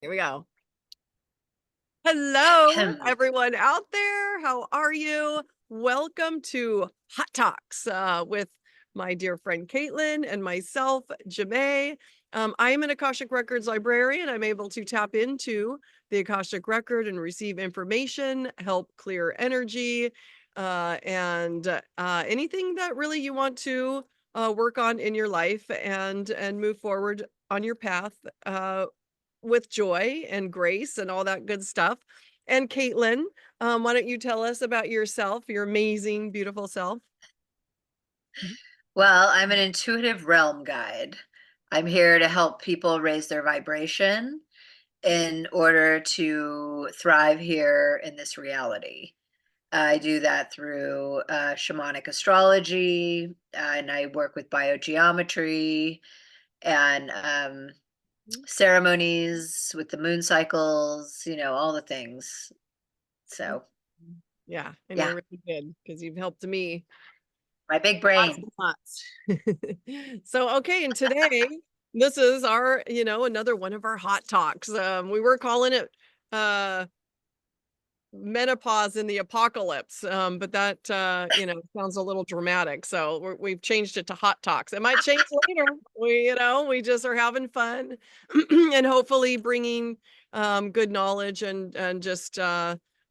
Here we go. Hello, Ahem. everyone out there. How are you? Welcome to Hot Talks with my dear friend Caitlin and myself, Jemaa. I am an Akashic Records librarian. I'm able to tap into the Akashic Record and receive information, help clear energy, and anything that really you want to work on in your life and move forward on your path. With joy and grace and all that good stuff. And Caitlin, why don't you tell us about yourself, your amazing, beautiful self? Well, I'm an intuitive realm guide. I'm here to help people raise their vibration in order to thrive here in this reality. I do that through shamanic astrology, and I work with biogeometry and ceremonies with the moon cycles, all the things. So, Yeah, and yeah, you're really good because you've helped me my big lots brain. and lots. So, okay, and today this is our, another one of our hot talks. We were calling it uh menopause in the apocalypse, but that sounds a little dramatic, so we've changed it to hot talks. It might change later. We just are having fun and hopefully bringing good knowledge and just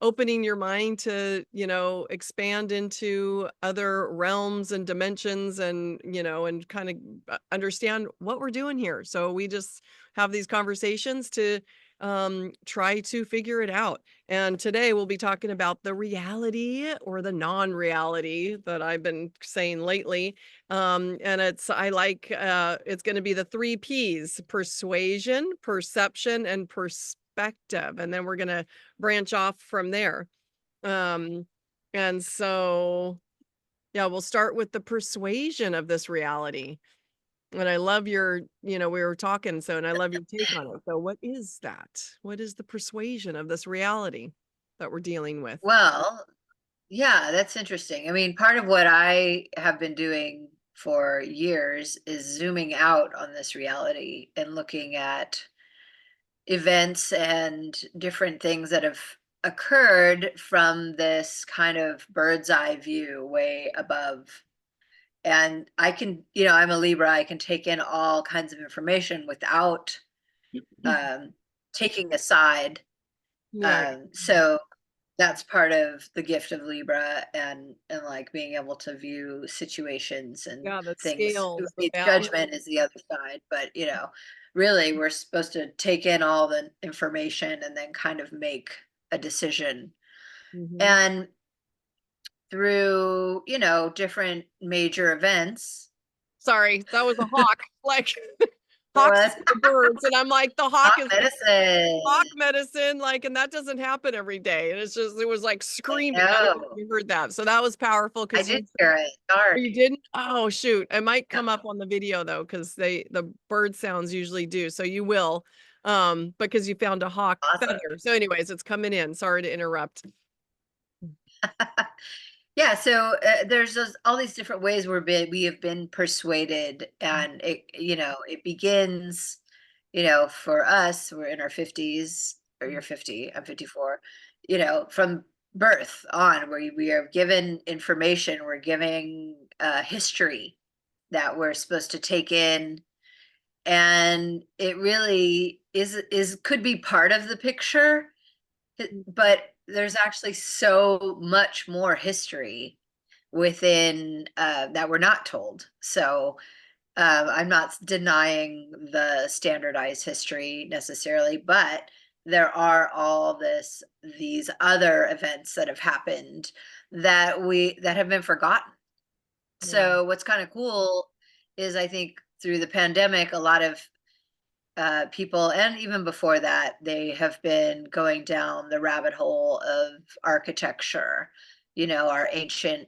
opening your mind to expand into other realms and dimensions, and kind of understand what we're doing here. So we just have these conversations to try to figure it out. And today we'll be talking about the reality or the non-reality that I've been saying lately. And it's going to be the 3 P's: persuasion, perception, and perspective. And then we're going to branch off from there. Um, and so, yeah, we'll start with the persuasion of this reality. And I love we were talking, and I love your take on it. So what is that? What is the persuasion of this reality that we're dealing with? Well, yeah, that's interesting. I mean, part of what I have been doing for years is zooming out on this reality and looking at events and different things that have occurred from this kind of bird's eye view way above. And I can, I'm a Libra, I can take in all kinds of information without um, taking a side. Yeah, So that's part of the gift of Libra and like being able to view situations and yeah, the things. scales, the balance. Judgment is the other side, but really we're supposed to take in all the information and then kind of make a decision. Mhm. And through, different major events. Sorry, that was a hawk. Like, hawks is What? for birds, and I'm like, the hawk Hot is hawk medicine. medicine, like, and that doesn't happen every day. And it was like I screaming. I don't know if know. you heard that. So that was powerful I because did hear it. Sorry. you didn't? Oh, shoot. It might Yeah. come up on the video though, because the bird sounds usually do. So you will, because you found a hawk Awesome. feather. So anyways, it's coming in. Sorry to interrupt. Yeah, so there's all these different ways we have been persuaded, and it begins, for us, we're in our 50s, or you're 50, I'm 54, from birth on, where we are given information, we're giving history that we're supposed to take in, and it really is could be part of the picture, but there's actually so much more history within that we're not told. So I'm not denying the standardized history necessarily, but there are all these other events that have happened that have been forgotten. Yeah. So what's kind of cool is I think through the pandemic, a lot of people, and even before that, they have been going down the rabbit hole of architecture, our ancient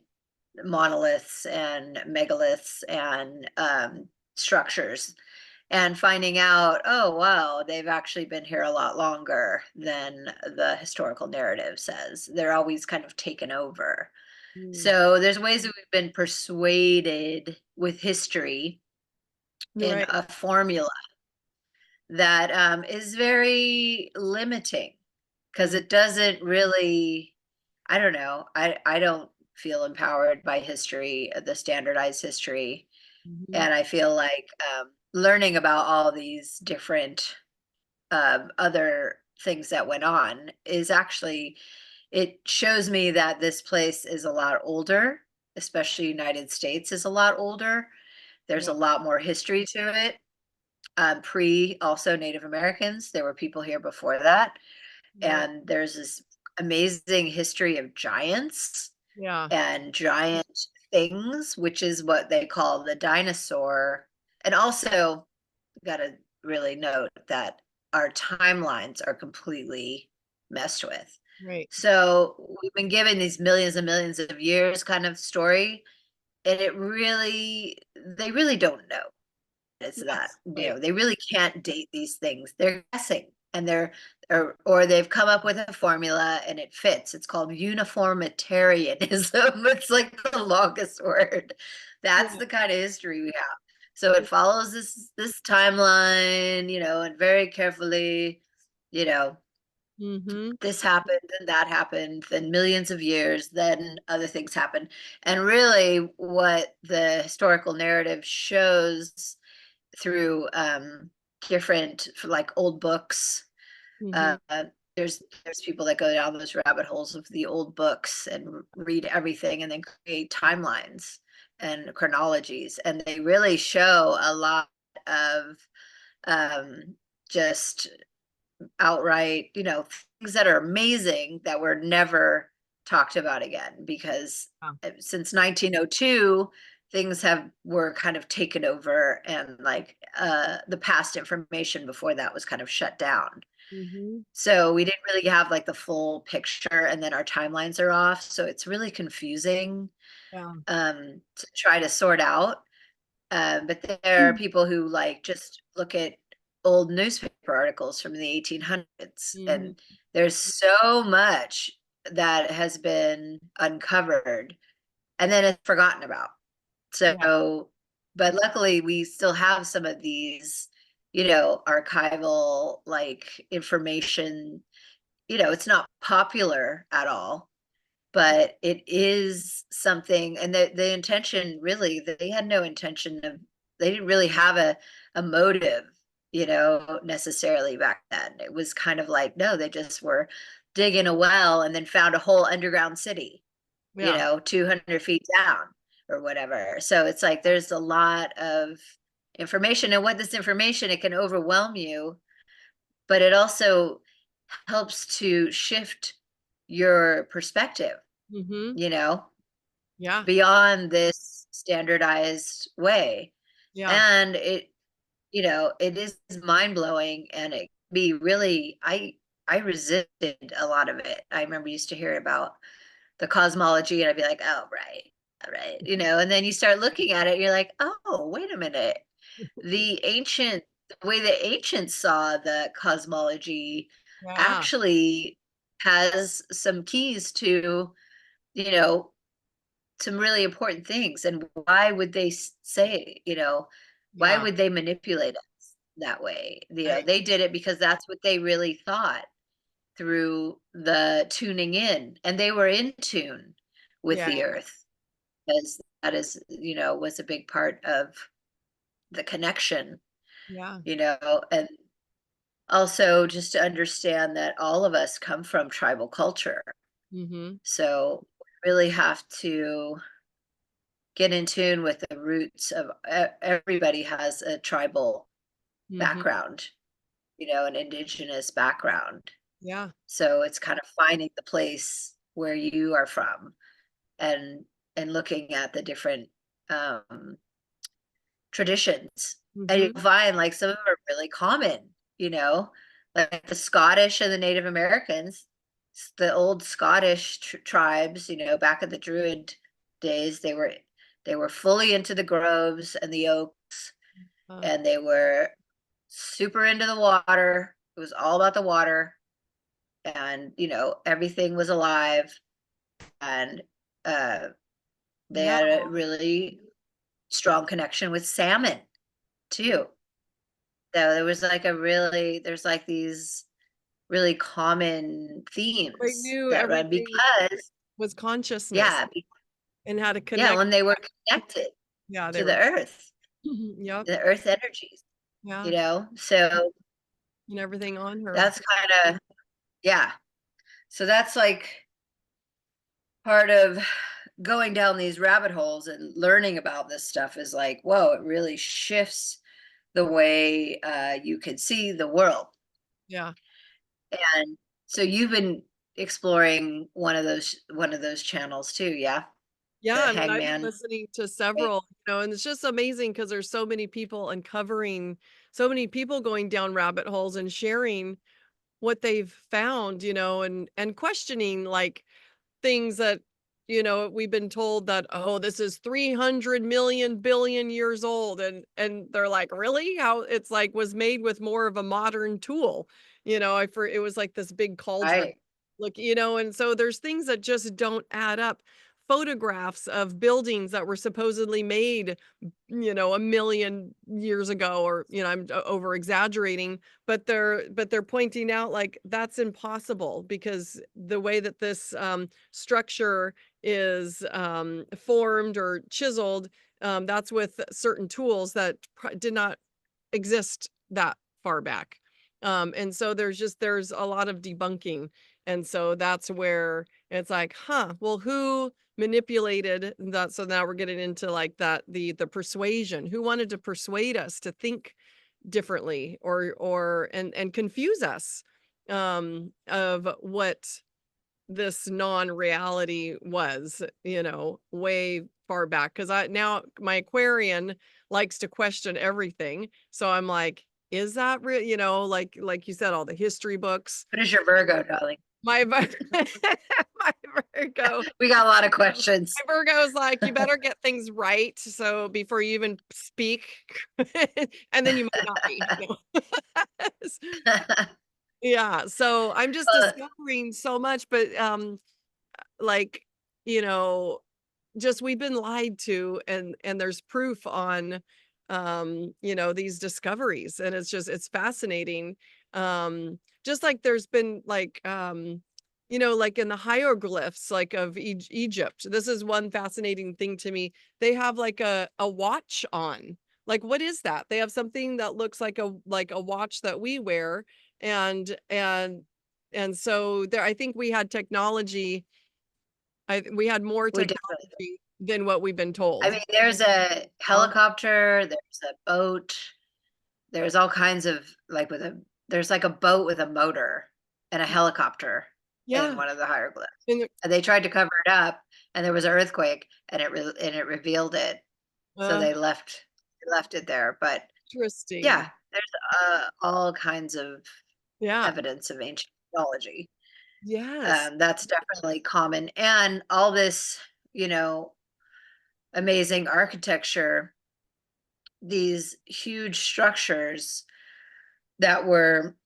monoliths and megaliths and structures, and finding out, oh, wow, they've actually been here a lot longer than the historical narrative says. They're always kind of taken over. Mm. So there's ways that we've been persuaded with history You're in right. a formula that is very limiting because Mm, it doesn't really, I don't know, I don't feel empowered by history, the standardized history. mhm. And I feel like learning about all these different other things that went on is actually, it shows me that this place is a lot older, especially United States is a lot older. There's Yeah, a lot more history to it. Pre also Native Americans, there were people here before that. right. And there's this amazing history of giants Yeah. and giant things, which is what they call the dinosaur. And also, got to really note that our timelines are completely messed with. Right. So we've been given these millions and millions of years kind of story, and they really don't know. It's that, Yes. Right. they really can't date these things. They're guessing and or they've come up with a formula and it fits. It's called uniformitarianism. It's like the longest word. That's Yeah. the kind of history we have. So it follows this timeline, and very carefully, you know, Mhm. this happened and that happened, then millions of years, then other things happened. And really what the historical narrative shows through different like old books. Mhm. Uh, there's people that go down those rabbit holes of the old books and read everything and then create timelines and chronologies, and they really show a lot of um, just outright, things that are amazing that were never talked about again because Yeah. since 1902 things were kind of taken over, and like the past information before that was kind of shut down. Mhm. So we didn't really have like the full picture, and then our timelines are off, so it's really confusing Yeah. to try to sort out. But there are Mm. people who like just look at old newspaper articles from the 1800s, Mhm. and there's so much that has been uncovered and then it's forgotten about. Yeah. So, but luckily we still have some of these, archival like information. It's not popular at all, but it is something, and the intention, really, they had no intention of, they didn't really have a motive, necessarily back then. It was kind of like, no, they just were digging a well and then found a whole underground city, Yeah. 200 feet down or whatever. So it's like there's a lot of information, and what this information, it can overwhelm you, but it also helps to shift your perspective, Mhm. you know, Yeah. beyond this standardized way. Yeah. And it is mind blowing, and it can be really, I resisted a lot of it. I remember used to hear about the cosmology and I'd be like, oh, right, all right, and then you start looking at it, and you're like, oh, wait a minute. The way the ancients saw the cosmology Yeah. actually has some keys to, you know, some really important things. And why would they say, why Yeah. would they manipulate us that way? Right. They did it because that's what they really thought through the tuning in, and they were in tune with Yeah. the earth, because that is, was a big part of the connection, Yeah. and also just to understand that all of us come from tribal culture. Mhm. So we really have to get in tune with the roots of everybody has a tribal Mhm. background, an indigenous background. Yeah. So it's kind of finding the place where you are from, and looking at the different um traditions. And Mhm. you'll find like some of them are really common, like the Scottish and the Native Americans, the old Scottish tribes, back in the Druid days, they were fully into the groves and the oaks, Uh, and they were super into the water. It was all about the water, and everything was alive, and uh they yeah. had a really strong connection with salmon too. So there was like there's like these really common They themes knew that run everything because was consciousness yeah, and how to yeah, connect. when they were connected Yeah, they to were. the earth, Yep. the earth energies, Yeah, So and everything on her. that's kind of, yeah. So that's like part of going down these rabbit holes and learning about this stuff is like, whoa, it really shifts the way you can see the world. Yeah. And so you've been exploring one of those channels too, yeah? Yeah, The I mean, I've been Hangman. listening to Right? several, and it's just amazing because there's so many people uncovering, so many people going down rabbit holes and sharing what they've found, and questioning, like, things that, we've been told that, "Oh, this is 300 million billion years old," and they're like, "Really? How?" It's like, was made with more of a modern tool, it was like this big cauldron. Right. Look, and so there's things that just don't add up. Photographs of buildings that were supposedly made, a million years ago, or, I'm over exaggerating, but they're pointing out, like, that's impossible because the way that this structure is formed or chiseled, that's with certain tools that did not exist that far back. And so there's a lot of debunking. And so that's where it's like, huh, well, who manipulated that? So now we're getting into like that, the persuasion, who wanted to persuade us to think differently, and confuse us of what this non-reality was, way far back. Because I now my Aquarian likes to question everything. So I'm like, is that real? Like you said, all the history books. What is your Virgo, darling? My my Virgo. We got a lot of My questions. Virgo's like, you better get things right. So before you even speak, and then you might not be. Yeah. So I'm just Well, discovering so much, but like, you know, just we've been lied to, and there's proof on these discoveries, and it's fascinating. Just like there's been like like in the hieroglyphs, like of Egypt. This is one fascinating thing to me. They have like a watch on. Like, what is that? They have something that looks like a watch that we wear, and so there, I think we had technology. We had more we definitely. technology than what we've been I told. mean, there's a Oh, helicopter, there's a boat, there's all kinds of like there's like a boat with a motor and a helicopter in yeah, one of the hieroglyphs. and And they tried to cover it up, and there was an earthquake, and it revealed it. So uh, they left it there. But interesting. yeah, there's all kinds of Yeah. evidence of ancient mythology. Yes. That's definitely common, and all this, you know, amazing architecture, these huge structures that were.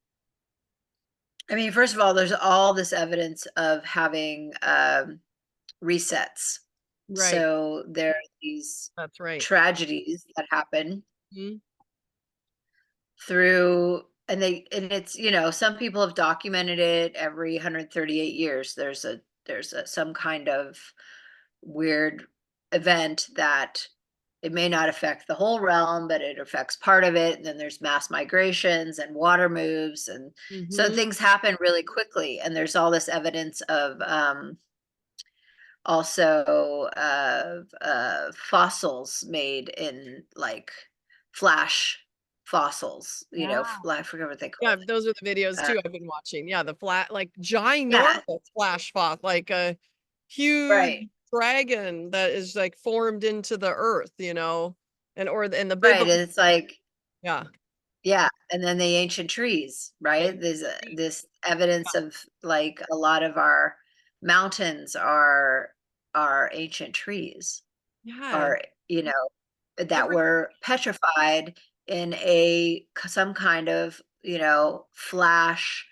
I mean, first of all, there's all this evidence of having resets. Right. So there are these That's right. tragedies that happen Mhm. through, and it's, some people have documented it every 138 years. There's some kind of weird event that it may not affect the whole realm, but it affects part of it. And then there's mass migrations and water moves. And so Mhm. things happen really quickly. And there's all this evidence of also fossils made in like flash fossils, Yeah. I forget what they call Yeah, those are the videos it. too I've been watching. Yeah, the flat, like, Yeah, ginormous flash spot, like a huge right, dragon that is, like, formed into the earth, or in the right. biblical. And it's like, Yeah. yeah, and then the ancient trees, right? Ancient There's trees. this evidence of like a lot of our mountains are ancient trees, Yeah. are, you know, that Every were petrified in some kind of, flash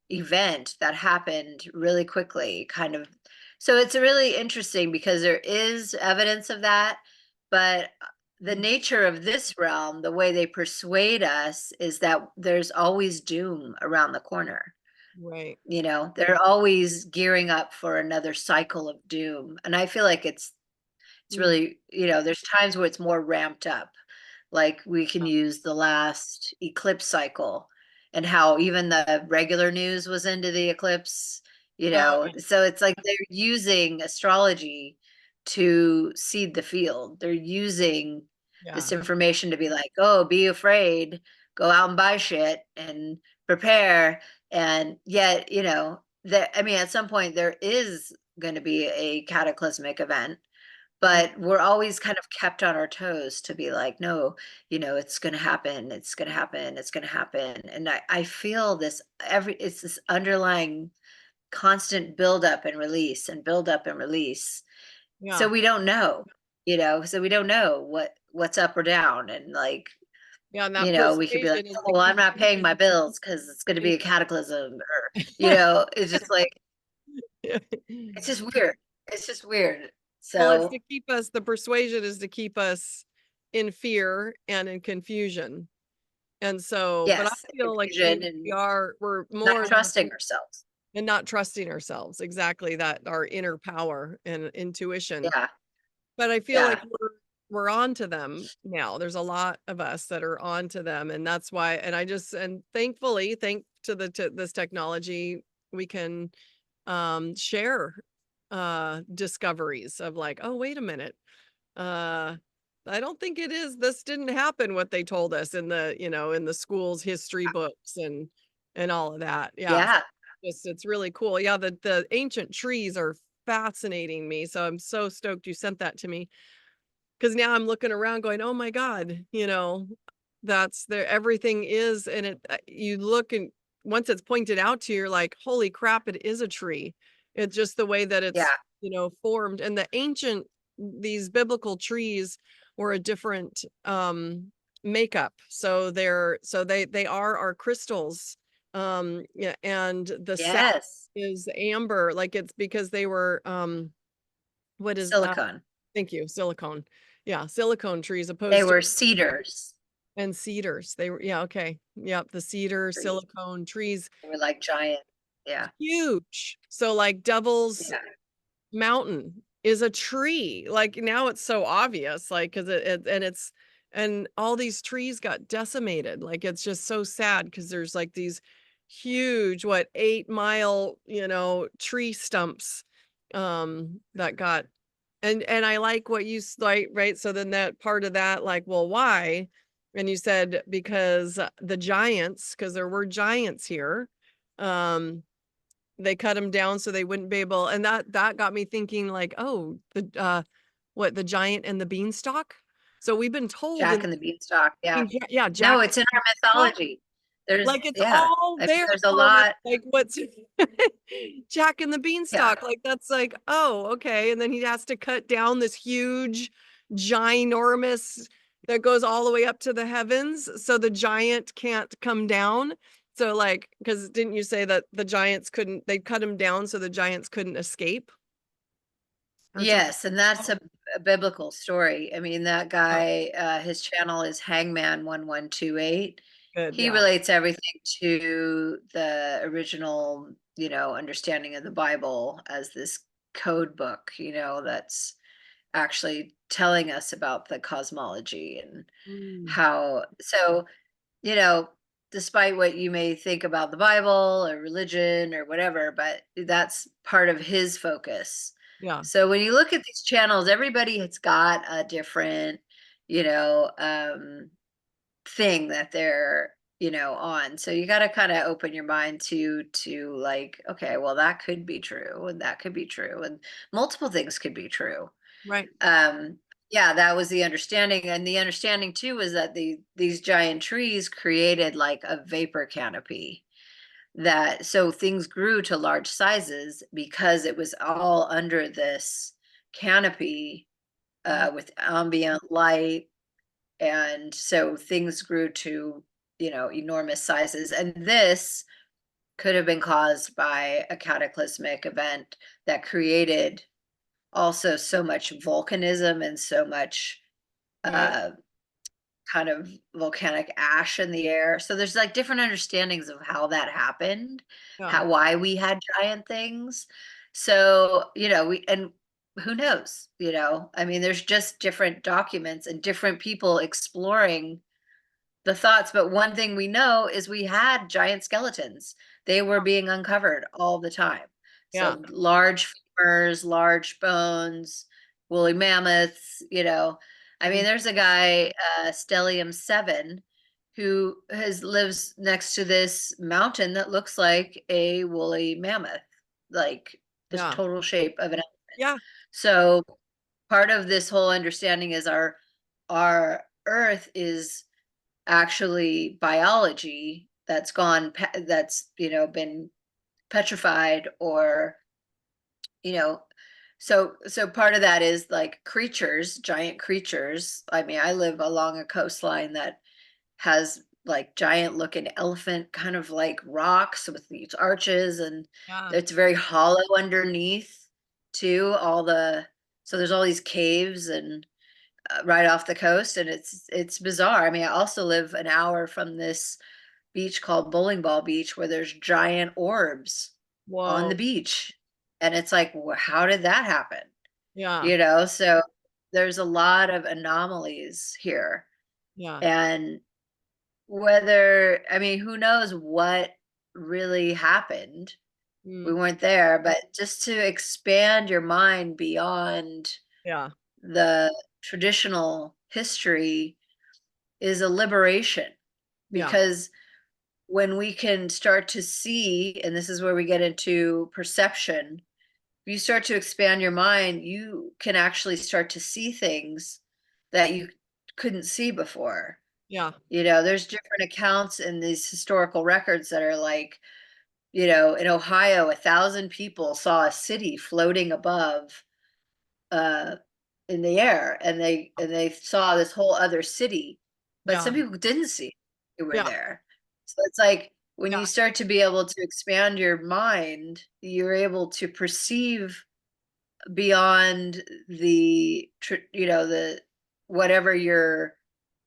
event that happened really quickly, kind of. So it's really interesting because there is evidence of that, but the nature of this realm, the way they persuade us is that there's always doom around the corner. Right. You know, they're always gearing up for another cycle of doom. And I feel like it's Mm, really, there's times where it's more ramped up. Like we can use the last eclipse cycle and how even the regular news was into the eclipse, oh, yeah. so it's like they're using astrology to seed the field. They're using Yeah. this information to be like, oh, be afraid, go out and buy shit and prepare. And yet, that, I mean, at some point there is going to be a cataclysmic event, Mm, but we're always kind of kept on our toes to be like, no, it's going to happen, it's going to happen, it's going to happen. And I feel this it's this underlying constant build up and release and build up and release. So yeah. we don't know, so we don't know what's up or down. And like, Yeah, and that we could be like, persuasion is oh, to well, I'm keep not paying my thinking. bills because it's going to be a cataclysm, or, it's just like, it's just weird. It's just weird. Well, it's to So keep us the persuasion is to keep us in fear and in confusion. And so, but I yes, feel like confusion and we're not more than trusting ourselves. and not trusting ourselves. Exactly that, our inner power and intuition. Yeah, But I feel like yeah, we're on to them now. There's a lot of us that are on to them, and that's why. And I just and thankfully, thank to this technology, we can share discoveries of like, oh, wait a minute, uh I don't think it is, this didn't happen what they told us in the, in the school's history books and all of that. Yeah. yeah. Just it's really cool. Yeah, the ancient trees are fascinating me. So I'm so stoked you sent that to me, because now I'm looking around going, oh my God, that's there, everything is, and you look and once it's pointed out to you, you're like, holy crap, it is a tree. It's just the way that Yeah. it's, formed. And these biblical trees were a different makeup. So they are our crystals. Yeah, and the sap Yes. is amber, like it's because they were what is Silicone. thank you, silicone. Yeah, silicone trees They opposed to were cedars and cedars. They were, yeah, okay. Yep, the cedar, trees. silicone trees, They were like giant. Yeah. huge. So like Devil's Yeah. Mountain is a tree. Like now it's so obvious, like because and all these trees got decimated. Like it's just so sad because there's like these huge, 8 mile, tree stumps that got and I like what you like, right? So then that part of that, like, well, why? And you said because the giants, because there were giants here, um, they cut them down so they wouldn't be able, and that got me thinking, like, oh, the giant and the beanstalk. So we've been told Jack and the Beanstalk. Yeah. yeah, No, Jack, it's in our mythology. like it's Yeah. all I mean, there there's a for us. lot. Like what's Jack and the Yeah. Beanstalk? Like that's like, oh, okay. And then he has to cut down this huge, ginormous that goes all the way up to the heavens. So the giant can't come down. So like, because didn't you say that the giants couldn't, they cut him down so the giants couldn't escape or something? Yes, and that's a biblical story. I mean, that Oh, guy, his channel is Hangman 1128. good. He Yeah. relates everything to the original, understanding of the Bible as this code book, that's actually telling us about the cosmology and Mm, how, so, you know, despite what you may think about the Bible or religion or whatever, but that's part of his focus. yeah. So when you look at these channels, everybody has got a different, you know, thing that they're, on. So you got to kind of open your mind to like, okay, well, that could be true and that could be true and multiple things could be true. Right. um yeah, that was the understanding, and the understanding too was that these giant trees created like a vapor canopy, that so things grew to large sizes because it was all under this canopy, Mm, with ambient light, and so things grew to, enormous sizes, and this could have been caused by a cataclysmic event that created also so much volcanism and so much, Right. uh, kind of volcanic ash in the air. So there's like different understandings of how that happened, Yeah. how why we had giant things. So, we and who knows, I mean, there's just different documents and different people exploring the thoughts, but one thing we know is we had giant skeletons. They were being uncovered all the time. Yeah. So large femurs, large bones, woolly mammoths, I mean, Mm. there's a guy, Stellium 7, who has lives next to this mountain that looks like a woolly mammoth, like the Yeah. total shape of an elephant. Yeah. So part of this whole understanding is our Earth is actually biology that's been petrified, or you know so part of that is like creatures, giant creatures. I mean, I live along a coastline that has like giant looking elephant kind of like rocks with these arches, and Yeah. it's very hollow underneath too, so there's all these caves and right off the coast, and it's bizarre. I mean, I also live an hour from this beach called Bowling Ball Beach, where there's giant orbs on the Whoa. beach, and it's like, how did that happen? Yeah. So there's a lot of anomalies here, Yeah. and whether I mean, who knows what really happened? We Mm. weren't there, but just to expand your mind beyond Yeah. the traditional history is a liberation, Yeah. because when we can start to see, and this is where we get into perception, if you start to expand your mind, you can actually start to see things that you couldn't see before. Yeah. There's different accounts in these historical records that are like, in Ohio, 1,000 people saw a city floating above, uh, in the air, and they saw this whole other city, but Yeah. some people didn't see who were Yeah. there. So it's like when Yeah. you start to be able to expand your mind, you're able to perceive beyond the whatever your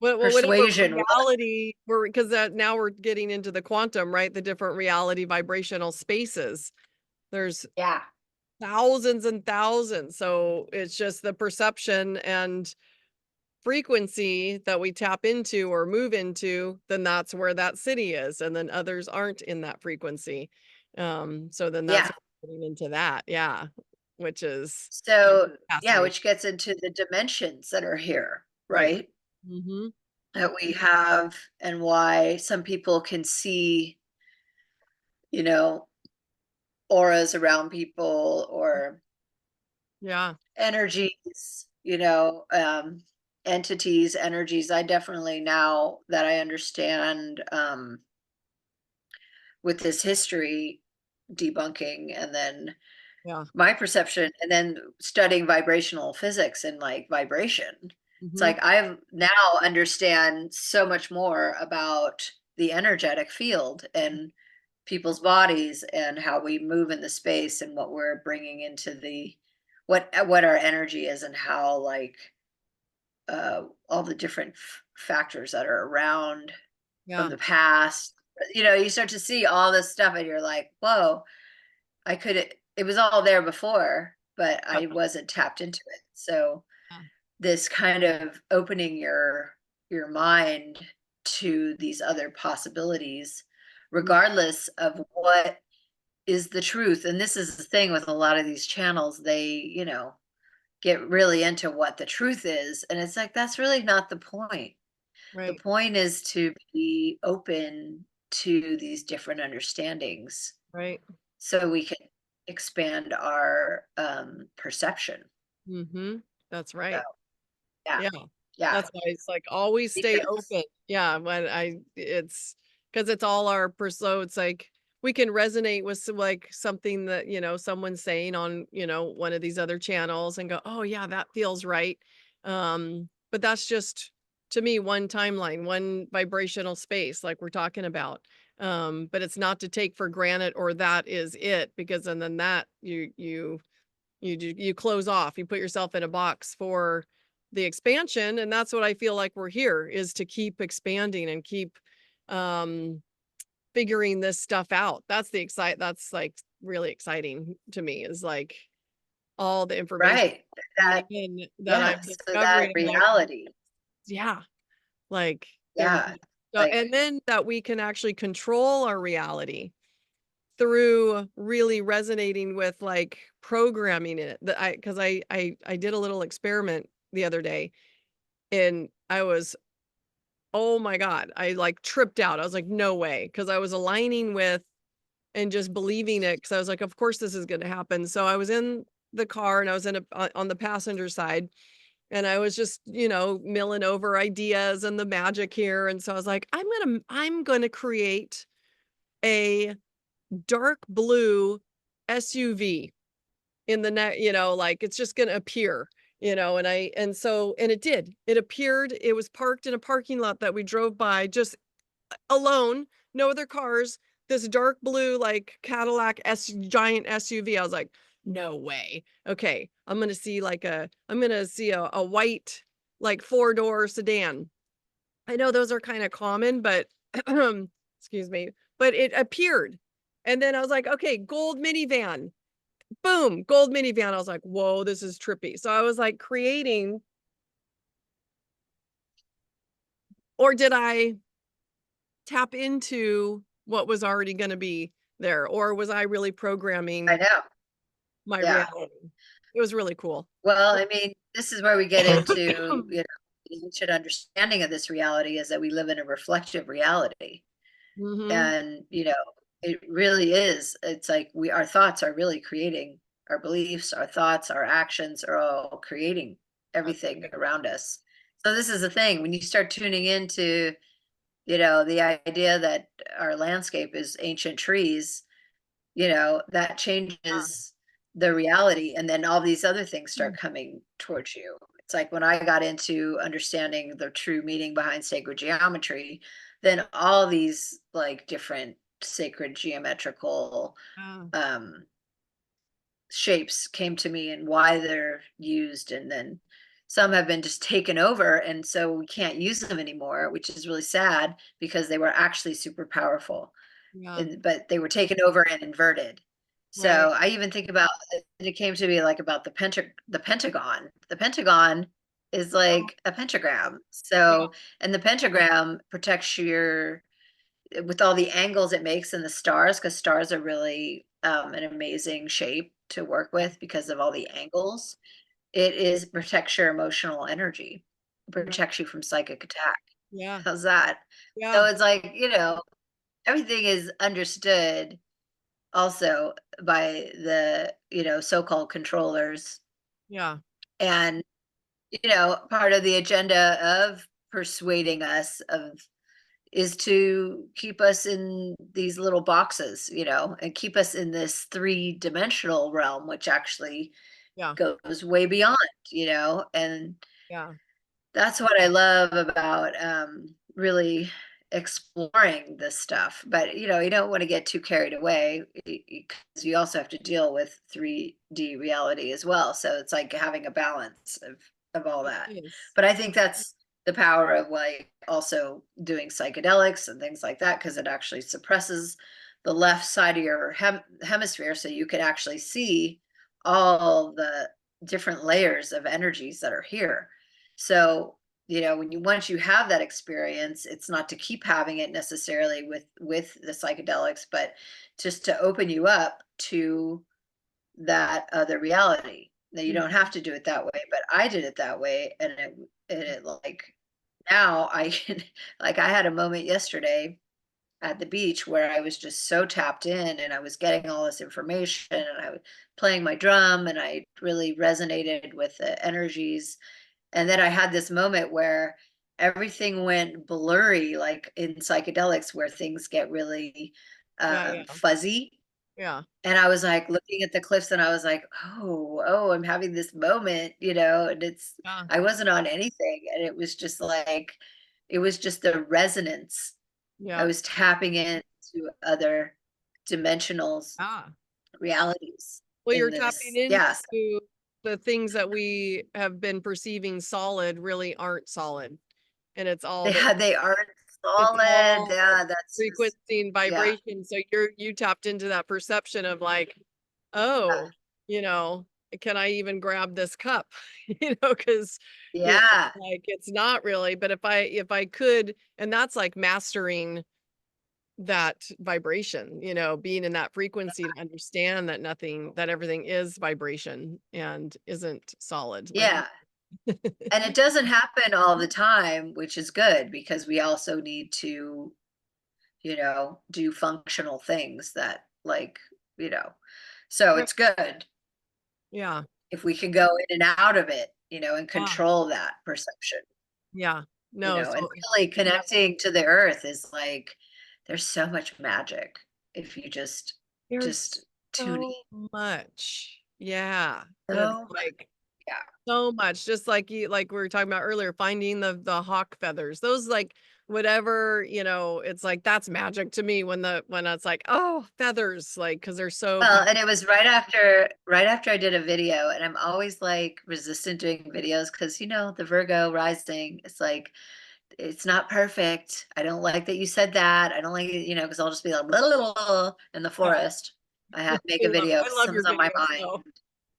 Well, whatever persuasion was. reality we're because that now we're getting into the quantum, right? The different reality vibrational spaces. There's Yeah. thousands and thousands. So it's just the perception and frequency that we tap into or move into, then that's where that city is. And then others aren't in that frequency. So then that's Yeah. what we're getting into that. Yeah. Which is So, yeah, fascinating. which gets into the dimensions that are here, Right. right? Hmm. That we have, and why some people can see, you know, auras around people, or Yeah. energies, entities, energies. I definitely, now that I understand, with this history debunking, and then Yeah. my perception, and then studying vibrational physics and like vibration. It's Hmm. like I now understand so much more about the energetic field and people's bodies, and how we move in the space, and what we're bringing into the what our energy is, and how like all the different factors that are around from Yeah. the past. You start to see all this stuff, and you're like, whoa, I could it was all there before, but Yeah. I wasn't tapped into it. So Yeah. this kind of opening your mind to these other possibilities, Mm. regardless of what is the truth. And this is the thing with a lot of these channels, they, get really into what the truth is. And it's like, that's really not the point. The Right. point is to be open to these different understandings, Right. so we can expand our perception. Hmm. That's So right. yeah, Yeah. yeah, That's why it's like always stay because open. Yeah, when it's because it's all so it's like we can resonate with like something that, someone's saying on, one of these other channels and go, "Oh yeah, that feels right." But that's just to me one timeline, one vibrational space like we're talking about. But it's not to take for granted or that is it because and then that you close off. You put yourself in a box for the expansion, and that's what I feel like we're here, is to keep expanding and keep figuring this stuff out. That's like really exciting to me, is like all the information Right. coming That, in that yeah. I'm So that discovering. I'm like, reality. yeah, like there's Yeah. Like, and then that we can actually control our reality through really resonating with like programming it. That I because I did a little experiment the other day, and I was, oh my God, I like tripped out. I was like, no way. Because I was aligning with and just believing it. Because I was like, of course this is going to happen. So I was in the car, and I was on the passenger side, and I was just, milling over ideas and the magic here. And so I was like, I'm gonna create a dark blue SUV in the net, like it's just gonna appear, and it did. It appeared. It was parked in a parking lot that we drove by, just alone, no other cars. This dark blue, like Cadillac giant SUV. I was like, no way. Okay, I'm gonna see a white, like 4-door sedan. I know those are kind of common, but excuse me, but it appeared. And then I was like, okay, gold minivan. Boom, gold minivan. I was like, whoa, this is trippy. So I was like creating, or did I tap into what was already going to be there? Or was I really I programming know. my Yeah. reality? It was really cool. Well, I mean, this is where we get into, the ancient understanding of this reality is that we live in a reflective reality. Hmm. And, it really is. It's like our thoughts are really creating our beliefs, our thoughts, our actions are all creating That's everything right. around us. So this is the thing, when you start tuning into, the idea that our landscape is ancient trees, that changes the reality. And then all these other things Yeah. start coming towards you. It's like when I got into understanding the true meaning behind sacred geometry, then all these like different sacred geometrical Yeah. um shapes came to me and why they're used. And then some have been just taken over, and so we can't use them anymore, which is really sad because they were actually super powerful, Yeah. and but they were taken over and inverted. Right. So I even think about it came to me like about the Pentagon. The Pentagon is Yeah. like a pentagram. Yeah. So, and the pentagram protects your with all the angles it makes in the stars, because stars are really an amazing shape to work with because of all the angles. It is protects your emotional energy, Right. protects you from psychic attack. Yeah. How's that? So Yeah. it's like, everything is understood also by the, so-called controllers. Yeah. And, part of the agenda of persuading us of is to keep us in these little boxes, and keep us in this three-dimensional realm, which actually Yeah. goes way beyond, and Yeah. that's what I love about really exploring this stuff. But you don't want to get too carried away because you also have to deal with 3D reality as well. So it's like having a balance of all It that. is. But I think that's the power of like also doing psychedelics and things like that, because it actually suppresses the left side of your hemisphere, so you can actually see all the different layers of energies that are here. So, when you once you have that experience, it's not to keep having it necessarily with the psychedelics, but just to open you up to that other reality. Now you don't have Mhm. to do it that way, but I did it that way, and it like now I can like I had a moment yesterday at the beach where I was just so tapped in and I was getting all this information and I was playing my drum and I really resonated with the energies. And then I had this moment where everything went blurry, like in psychedelics, where things get really Yeah. Yeah. fuzzy. Yeah. And I was like looking at the cliffs and I was like, oh, I'm having this moment, and Yeah. I wasn't on anything. And it was just the resonance. I Yeah. was tapping into other dimensionals, Ah. realities Well, in you're tapping this. Yes. the things that we have been perceiving solid really aren't solid. And it's all the Yeah, they aren't it's solid. all Yeah, that's just, frequency and yeah, vibration. So you tapped into that perception of like, yeah, oh, you know, can I even grab this cup? Because yeah, like it's not really, but if I could, and that's like mastering that vibration, being in that frequency to understand that everything is vibration and isn't solid. Like, yeah. And it doesn't happen all the time, which is good because we also need to, do functional things that like, you know, so right. it's good Yeah. if we can go in and out of it, and Yeah. control that perception, Yeah. No, and so really connecting to the earth is like, there's so much magic if you just there's tune so much. Yeah. in. It's So much. like Yeah. so much, just like we were talking about earlier, finding the hawk feathers. Those like whatever, it's like that's magic to me when it's like, oh, feathers, like because they're so Well, and it was right after I did a video, and I'm always like resistant doing videos because the Virgo rising, it's like it's not perfect. I don't like that you said that. I don't like it, because I'll just be like blah, blah, blah, in the yeah. forest. I have to make a video I because love your something's on my videos mind. though.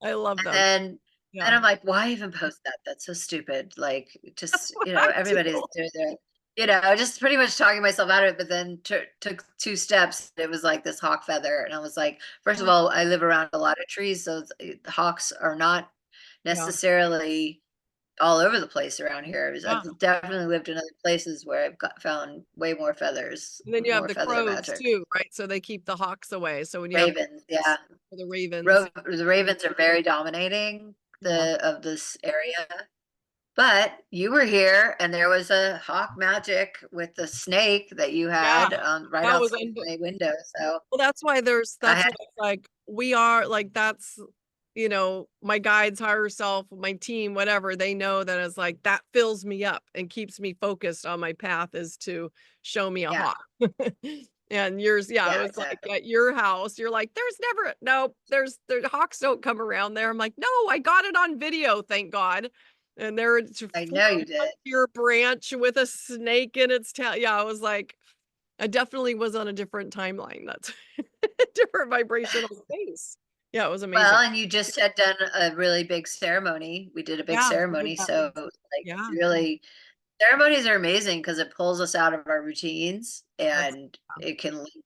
I love And them. then Yeah. I'm like, why even post that? That's so stupid. Like, That's just, what I do. everybody's doing their, just pretty much talking myself out of it. But then took two steps. It was like this hawk feather. And I was like, first of Oh, all, I live around a lot of trees. So the hawks are not yeah. necessarily all over the place around here. Yeah. I've definitely lived in other places where found way more feathers, And then you have more the feather crows magic. too, right? So they keep the hawks away. So when you have Ravens, crows yeah. or the ravens, The ravens are very dominating yeah. of this area. But you were here, and there was a hawk magic with the snake that you Yeah. had right That was outside my window. So well, I that's had, why it's like we are like that's my guides, higher self, my team, whatever, they know that it's like that fills me up and keeps me focused on my path is to show me a yeah, hawk. And yours, yeah, it yeah, was like exactly. at your house, you're like, there's never no, the hawks don't come around there. I'm like, no, I got it on video, thank God. And there it's I flew know you up did. your branch with a snake in its tail. Yeah, I was like, I definitely was on a different timeline. That's different vibrational space. Yeah, it was Well, amazing. and you just had done a really big ceremony. We did a big Yeah, we did ceremony, that so big like yeah, really, ceremonies are amazing because it pulls us out of our routines that's and it can link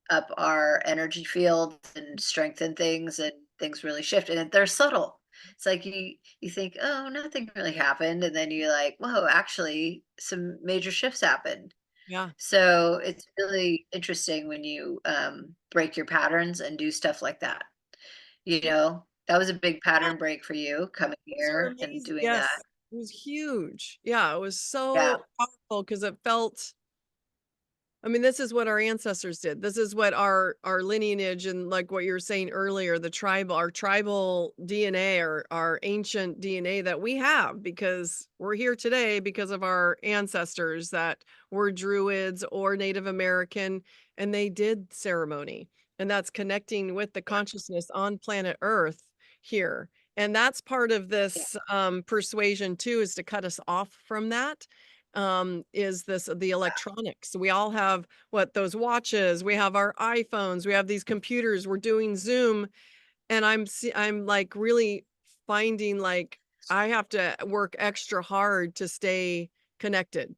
up our energy field and strengthen things, and things really shift, and they're subtle. It's like you think, oh, nothing really happened, and then you're like, whoa, actually some major shifts happened. yeah. So it's really interesting when you break your patterns and do stuff like that. That was a big Yeah, pattern break for you coming those are here and amazing. doing that. Yes, it was huge. Yeah, it was Yeah, so powerful because it felt I mean, this is what our ancestors did. This is what our lineage and like what you were saying earlier, our tribal DNA or our ancient DNA that we have because we're here today because of our ancestors that were druids or Native American and they did ceremony. And that's connecting with the yeah, consciousness on planet Earth here. And that's part of yeah, this persuasion too, is to cut us off from that is the electronics. We all have what those watches, we have our iPhones, we have these computers, we're doing Zoom, and I'm like really finding like I have to work extra hard to stay connected,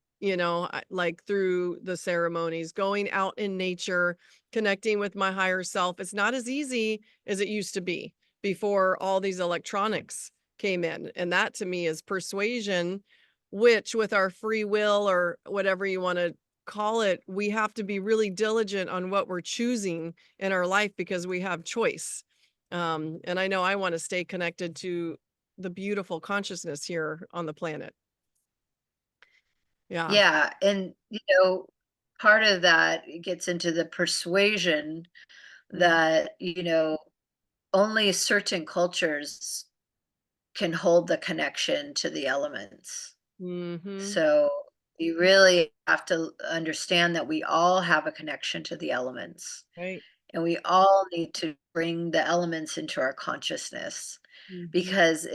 like through the ceremonies, going out in nature, connecting with my higher self. It's not as easy as it used to be before all these electronics came in. And that to me is persuasion, which with our free will or whatever you want to call it, we have to be really diligent on what we're choosing in our life because we have choice and I know I want to stay connected to the beautiful consciousness here on the planet. Yeah. yeah. And part of that gets into the persuasion Mm. that only certain cultures can hold the connection to the elements. Mhm. So you really have to understand that we all have a connection to the elements, Right. and we all need to bring the elements into our consciousness. Mhm. because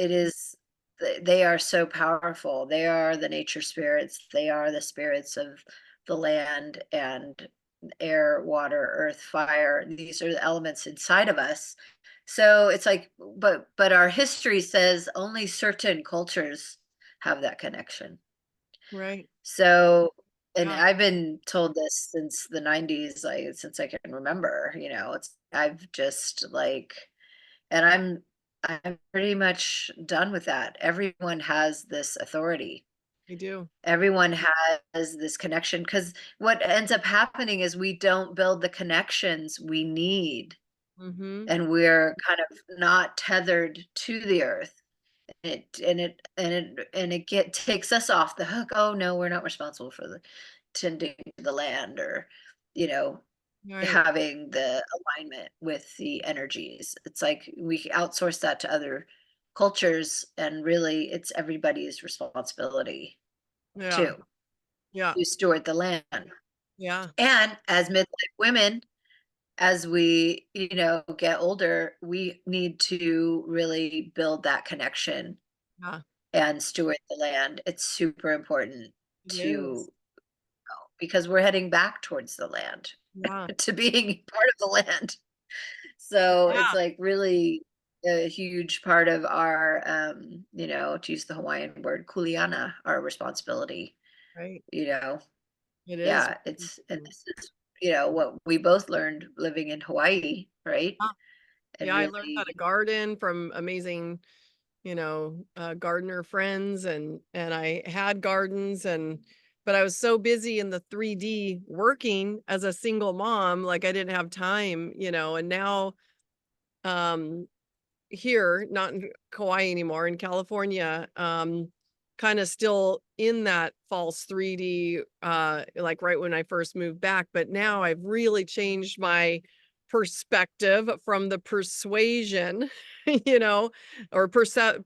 they are so powerful. They are the nature spirits. They are the spirits of the land and air, water, earth, fire. These are the elements inside of us. So it's like, but our history says only certain cultures have that connection. Right. So, and Yeah, I've been told this since the 90s, like since I can remember, it's I've just like, and I'm pretty much done with that. Everyone has this authority. we do. Everyone has this connection because what ends up happening is we don't build the connections we need, Mhm. and we're kind of not tethered to the earth. It get takes us off the hook. Oh no, we're not responsible for the tending to the land, or you know Right. having the alignment with the energies. It's like we outsource that to other cultures, and really it's everybody's responsibility Yeah. too, Yeah. to steward the land. Yeah. And as midlife women, as we get older, we need to really build that connection Yeah. and steward the land. It's super important It is. to because we're heading back towards the land, Yeah. to being part of the land. So it's Yeah. like really a huge part of our, to use the Hawaiian word, kuleana, our responsibility, Right. you know. It is. Yeah, and this is, what we both learned living in Hawaii, right? Yeah. And Yeah, I learned how to really, garden from amazing, gardener friends, and I had gardens, but I was so busy in the 3D working as a single mom, like I didn't have time, and now um here, not in Kauai anymore, in California, kind of still in that false 3D, like right when I first moved back. But now I've really changed my perspective from the persuasion, you know, or perception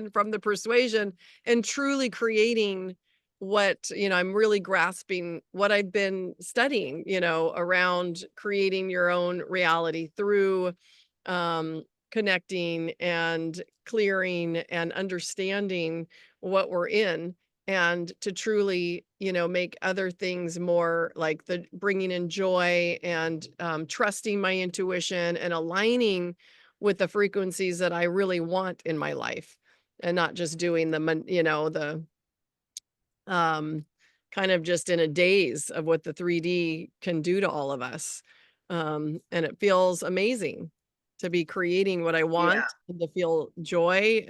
from the persuasion, and truly creating what, I'm really grasping what I've been studying, around creating your own reality through connecting and clearing and understanding what we're in, and to truly, make other things more like the bringing in joy, and trusting my intuition and aligning with the frequencies that I really want in my life, and not just doing the um, kind of just in a daze of what the 3D can do to all of us. And it feels amazing to be creating what I yeah, want, and to feel joy,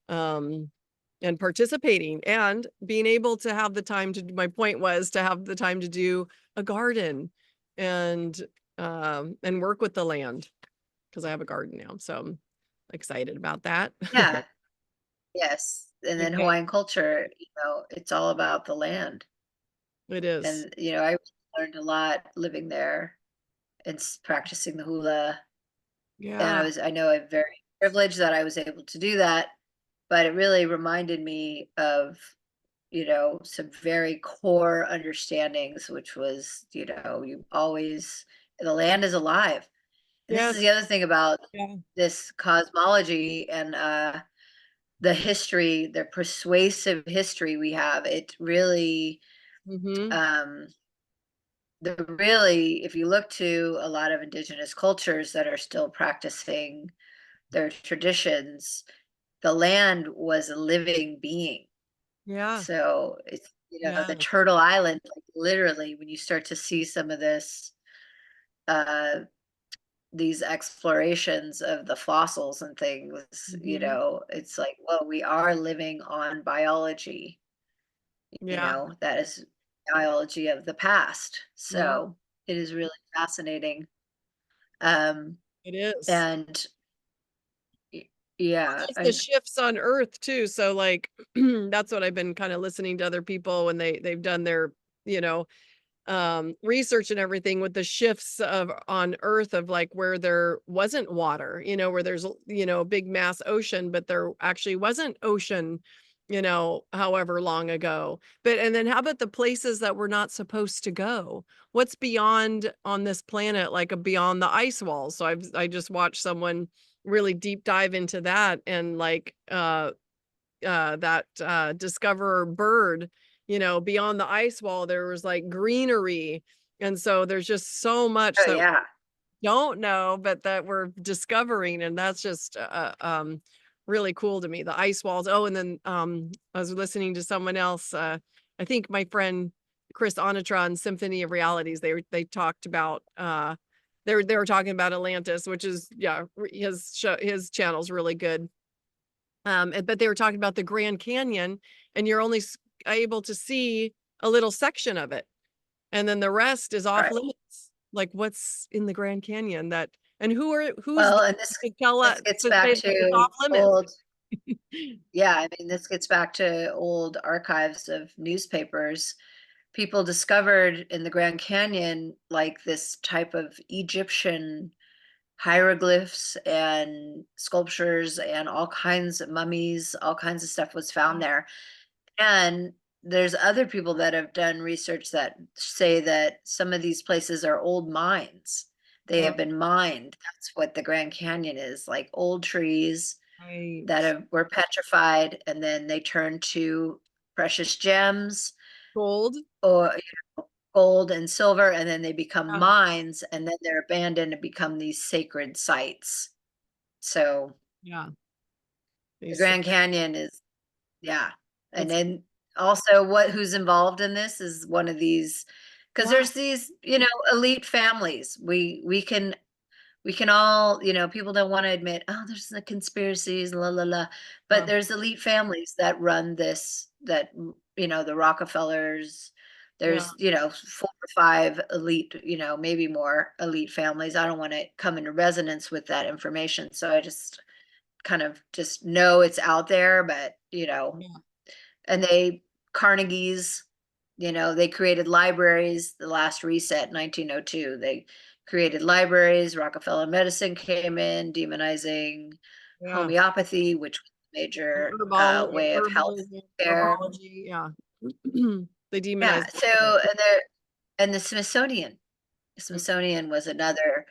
um, and participating, and being able to have the time to, my point was to have the time to do a garden, and and work with the land, because I have a garden now. So I'm excited about that. yeah, yes. And then Okay. Hawaiian culture, it's all about the land. It is. And, I learned a lot living there and practicing the hula. And Yeah. I know I'm very privileged that I was able to do that, but it really reminded me of, some very core understandings, which was, you always, the land is alive. And this is Yes. the other thing about Yeah. this cosmology and the history, the persuasive history we have. It really, Mhm. um, if you look to a lot of indigenous cultures that are still practicing their traditions, the land was a living being. Yeah. So it's, the Yes. Turtle Island, like literally, when you start to see some of uh, these explorations of the fossils and things, Mhm. it's like, well, we are living on biology, Yeah. that is biology of the past. Yeah. So it is really fascinating. Um, It is. and y- Well, yeah, just the and shifts on Earth too, so, like, that's what I've been kinda listening to other people when they've done their, you know, research and everything, with the shifts of on Earth, of like where there wasn't water, where there's a big mass ocean, but there actually wasn't ocean, however long ago. But and then how about the places that we're not supposed to go? What's beyond on this planet, like beyond the ice walls? So I just watched someone really deep dive into that, and like that discover bird, beyond the ice wall there was like greenery, and so there's just so much Oh, that yeah. don't know, but that we're discovering, and that's just really cool to me. The ice walls. Oh, and then I was listening to someone else. I think my friend Chris Onatron, Symphony of Realities. They talked about they were talking about Atlantis, which is his channel's really good. But they were talking about the Grand Canyon, and you're only able to see a little section of it, and then the rest is off Right. limits. Like, what's in the Grand Canyon that, and who's Well, there and this to tell us this gets to back say that it's to off limits? old yeah, I mean, this gets back to old archives of newspapers. People discovered in the Grand Canyon like this type of Egyptian hieroglyphs and sculptures and all kinds of mummies, all kinds of stuff was found there. And there's other people that have done research that say that some of these places are old mines. They Yeah, have been mined. That's what the Grand Canyon is, like old trees that right. were petrified, and then they turned to precious gems Gold. or gold and silver, and then they become Yeah, mines, and then they're abandoned and become these sacred sites. So yeah. the These, Grand Canyon is, yeah. And it's then also who's involved in this is one of these, because yeah, there's these, elite families. We can all, people don't want to admit, oh, there's the conspiracies, la la la. But yeah, there's elite families that run this, the Rockefellers, yeah, there's, 4 or 5 elite, maybe more elite families. I don't want to come into resonance with that information. So I just kind of just know it's out there, but, yeah, and Carnegie's, they created libraries, the last reset, 1902. They created libraries. Rockefeller medicine came in, demonizing yeah. homeopathy, which was a major way of health Herbalism, care. herbology, yeah. They Yeah. demonize So, both of those. and the Smithsonian. The Mm, Smithsonian was another.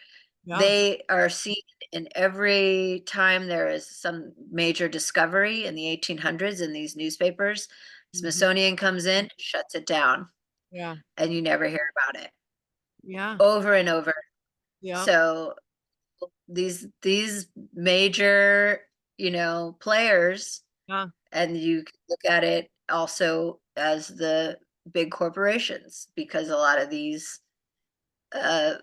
yeah. They are seen in every time there is some major discovery in the 1800s in these newspapers. Mhm. Smithsonian comes in, shuts it down, Yeah. and you never hear about it Yeah. over and over. Yep. So these major, players, Yeah. and you can look at it also as the big corporations, because a lot of uh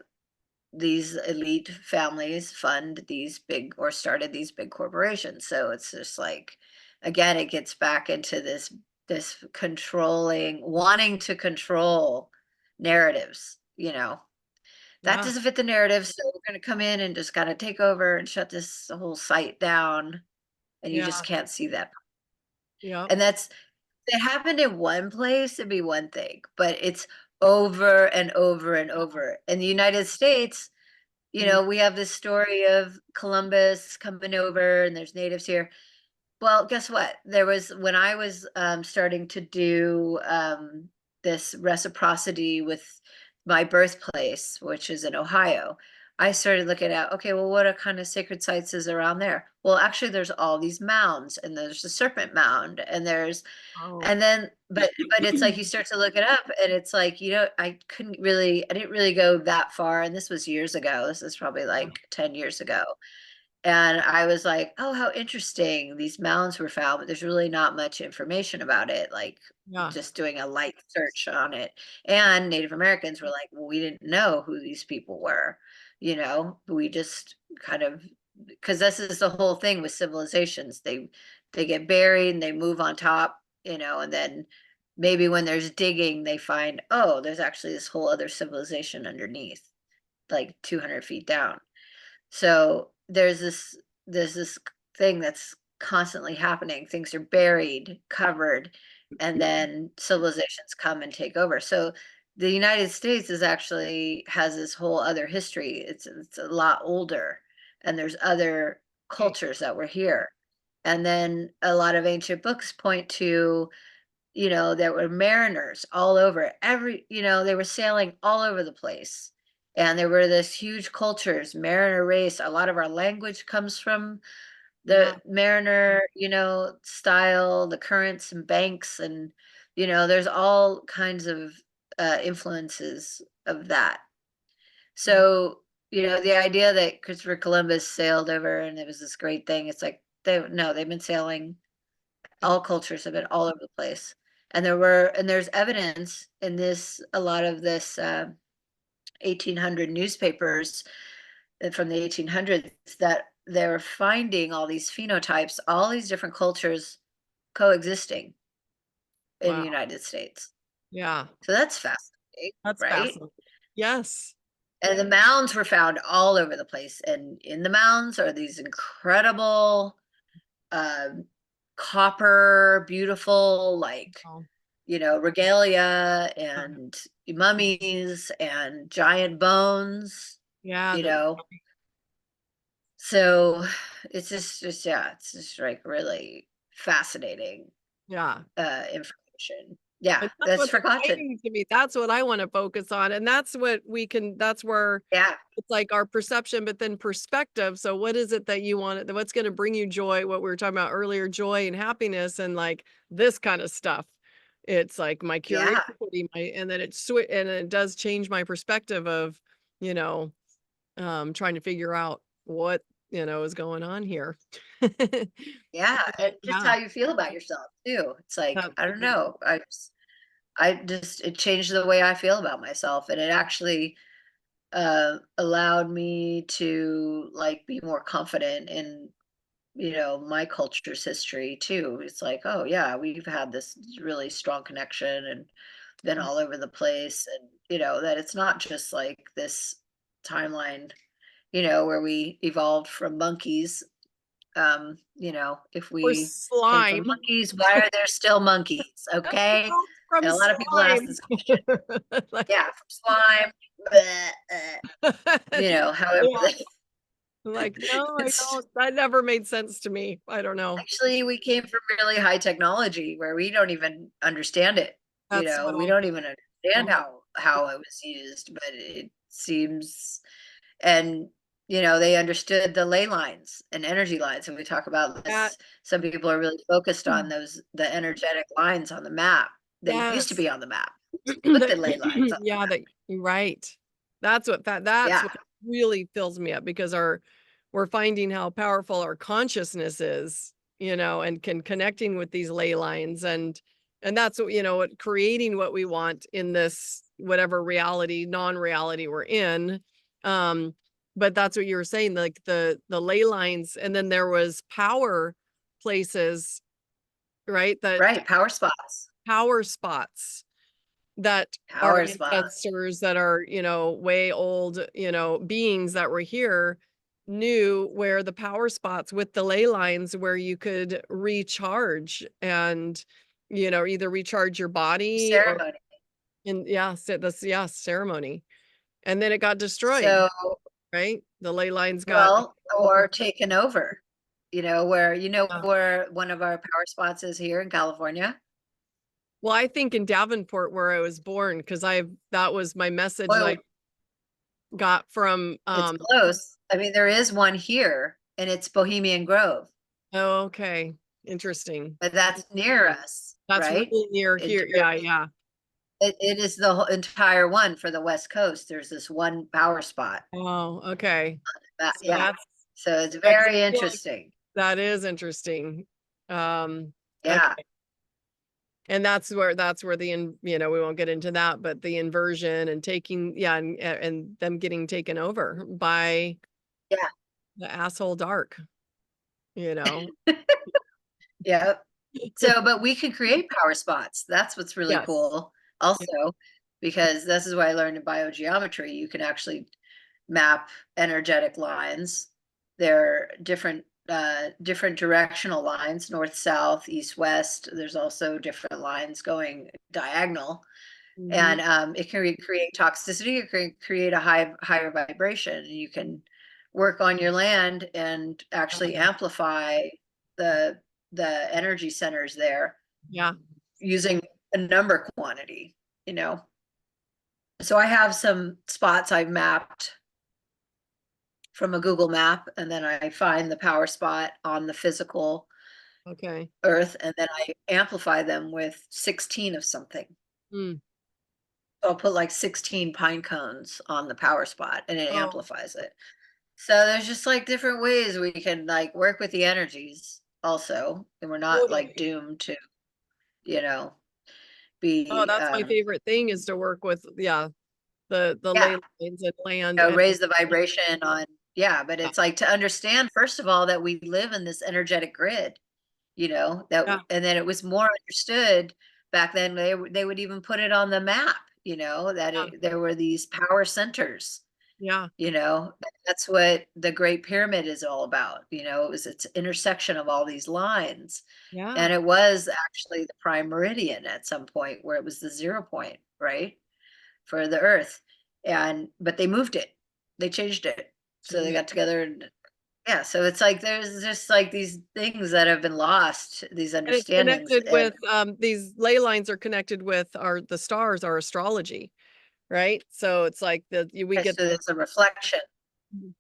these elite families fund these big, or started these big corporations. So it's just like, again, it gets back into this controlling, wanting to control narratives, that Yeah. doesn't fit the narrative, so we're going to come in and just kind of take over and shut this whole site down, and you just Yeah. can't see that. Yep. And that's it happened in one place, it'd be one thing, but it's over and over and over. In the United States, Mm, we have this story of Columbus coming over and there's natives here. Well, guess what? There was, when I was starting to do this reciprocity with my birthplace, which is in Ohio, I started looking at, okay, well, what are kind of sacred sites is around there? Well, actually, there's all these mounds, and there's the Serpent Mound, and oh. and then, but it's like you start to look it up, and it's like, I didn't really go that far, and this was years ago. This is probably Yeah. like 10 years ago. And I was like, oh, how interesting. These mounds were found, but there's really not much information about it, like Yeah. just doing a light search on it. And Native Americans were like, well, we didn't know who these people were. We just kind of, because this is the whole thing with civilizations. They get buried and they move on top, and then maybe when there's digging, they find, oh, there's actually this whole other civilization underneath, like 200 feet down. So there's this thing that's constantly happening. Things are buried, covered, and then civilizations come and take over. So the United States is actually has this whole other history. It's a lot older, and there's other Right. cultures that were here. And then a lot of ancient books point to, there were mariners all over. They were sailing all over the place, And there were this huge cultures, mariner race. A lot of our language comes from Yeah. the mariner, style, the currents and banks, and there's all kinds of influences of that. Yeah. So, the idea that Christopher Columbus sailed over and it was this great thing, it's like they've been sailing. All cultures have been all over the place. And there's evidence in a lot of this 1800 newspapers from the 1800s that they're finding all these phenotypes, all these different cultures coexisting in the Wow. United States. Yeah. So that's fascinating, That's right? fascinating. Yes. And the mounds were found all over the place. And in the mounds are these incredible um, copper, beautiful, like, Oh, regalia and mummies and giant bones, yeah. you know. So yeah, it's just like really fascinating Yeah. information. Yeah, And that's that's what's forgotten. exciting to me. That's what I wanna focus on, and that's what we can that's where Yeah, it's like our perception, but then perspective. So what is it that you want what's gonna bring you joy, what we were talking about earlier, joy and happiness and, like, this kinda stuff. It's like my yeah, curiosity, my and then and it does change my perspective of, you know, trying to figure out what, is going on here. yeah. And just Yeah, how you feel about yourself too. It's like, I don't absolutely. know. I just it changed the way I feel about myself, and it actually allowed me to like be more confident in my culture's history too. It's like, oh yeah, we've had this really strong connection and been all over the place, and that it's not just like this timeline, where we evolved from monkeys. If Or we came from slime. monkeys, why are there still monkeys? Okay. Evolved from And a lot of people ask slime. this question. Like Yeah, from slime. Bleh, however, yeah, like, no, I it's don't that never made sense to me. I don't know. actually, we came from really high technology where we don't even understand it. That's what We I don't even understand oh, how it was used, but it seems, and they understood the ley lines and energy lines. And we talk about that this. Some people are really focused on the energetic lines on the map that used to yes. be on the map. Put the ley lines on. Yeah, that you're right. That's Yeah, what really fills me up because we're finding how powerful our consciousness is, and connecting with these ley lines and that's what, what creating what we want in this whatever reality, non-reality we're in. Um, but that's what you were saying, like the ley lines, and then there was power places, right? That right. Power spots. power spots that our Power spots. ancestors that are, way old, beings that were here knew where the power spots with the ley lines where you could recharge and, either recharge your body or Ceremony. and yeah, this yeah, ceremony. And then it got destroyed, So, right? The ley lines got well, or taken over. Where yeah. where one of our power spots is here in California. Well, I think in Davenport where I was born, because that was my message that I Well, got from it's close. I mean, there is one here, and it's Bohemian Grove, oh, okay. Interesting. but that's near us, That's right? really near In here. Yeah, terms, yeah. it is the whole entire one for the West Coast. There's this one power spot. Oh, okay. So Yeah, that's so it's yeah, 'cause I very feel like interesting. that is interesting. Yeah, Okay. And that's where we won't get into that, but the inversion and taking yeah, and them getting taken over by yeah, the asshole dark, you know? yeah. So, but we can create power spots. That's what's really Yes. cool. Yeah. Also, because this is what I learned in biogeometry. You can actually map energetic lines. They're different directional lines, north, south, east, west. There's also different lines going diagonal, Mhm. and it can create toxicity. It can create a higher vibration. You can work on your land and actually amplify the the energy centers there Yeah. using a number quantity. You know, So I have some spots I've mapped from a Google map, and then I find the power spot on the physical Okay. earth, and then I amplify them with 16 of something. Mm. So I'll put like 16 pine cones on the power spot and it Oh, amplifies it. So there's just like different ways we can like work with the energies also, and we're not like totally. doomed to, you know, Oh, be that's my favorite thing is to work with, yeah, the yeah, ley lines and land and raise the vibration on, yeah, but yeah, it's like to understand first of all that we live in this energetic grid, that yeah, and then it was more understood back then. They would even put it on the map, that yeah, there were these power centers. yeah, That's what the Great Pyramid is all about. It was its intersection of all these lines. yeah, And it was actually the prime meridian at some point where it was the 0 point, right? For the earth. But they moved it. They changed it. So they change it. got together and yeah, so it's like there's just like these things that have been lost, these And it's understandings. connected And with, these ley lines are connected with the stars, our astrology, right? So it's like we get so the it's a reflection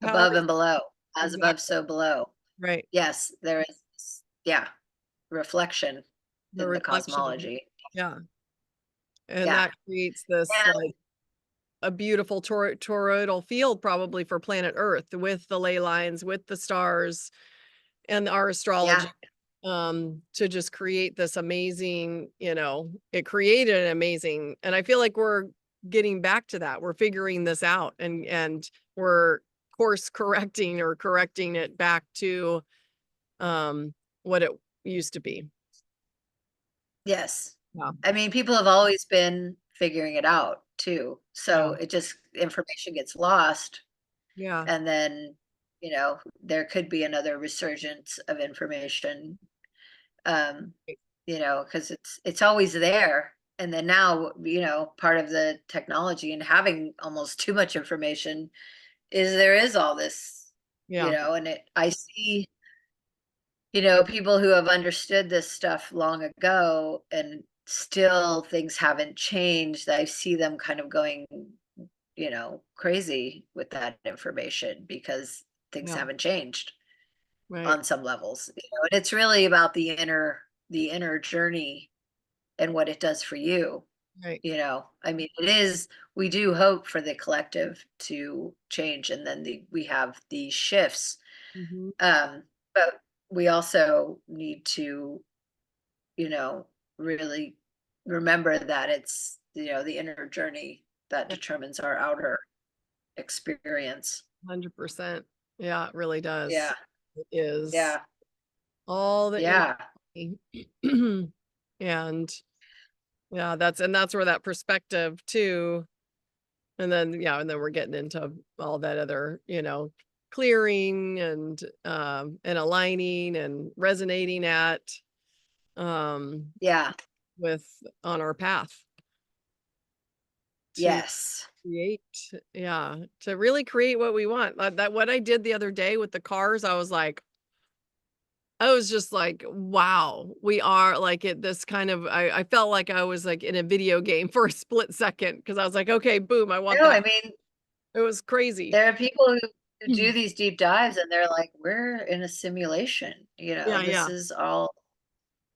power. above and below, as above, Exactly. so below. Right. Yes, there is, yeah, reflection The in the reflection. cosmology. Yeah. And Yeah. that creates this And like a beautiful toroidal field probably for planet Earth with the ley lines, with the stars and our yeah, astrology, to just create this amazing, it created an amazing, and I feel like we're getting back to that. We're figuring this out and we're course correcting or correcting it back to what it used to be. yes. Yeah. I mean, people have always been figuring it out too. So Yeah. it just information gets lost, Yeah. and then, there could be another resurgence of information. Um, because it's always there. And then now, part of the technology and having almost too much information is there is all this, Yeah. and I see, people who have understood this stuff long ago and still things haven't changed. I see them kind of going, crazy with that information because things Yeah. haven't changed Right. on some levels, and it's really about the inner journey and what it does for you. Right. I mean, we do hope for the collective to change, and then we have these shifts. Mhm. But we also need to, you know, really remember that it's, the inner journey that Yeah. determines our outer experience. 100%. Yeah, it really does. Yeah. It is Yeah. all the Yeah. energy. And yeah, that's where that perspective too. And then, yeah, and then we're getting into all that other, clearing and aligning and resonating at, um, Yeah. with on our path to Yes. create, yeah, to really create what we want. That what I did the other day with the cars, I was just like, wow, we are like at this kind of, I felt like I was like in a video game for a split second because I was like, okay, boom, I want No, that. I mean, It was crazy. there are people who do these deep dives and they're like, we're in a simulation, Yeah, this yeah. is all.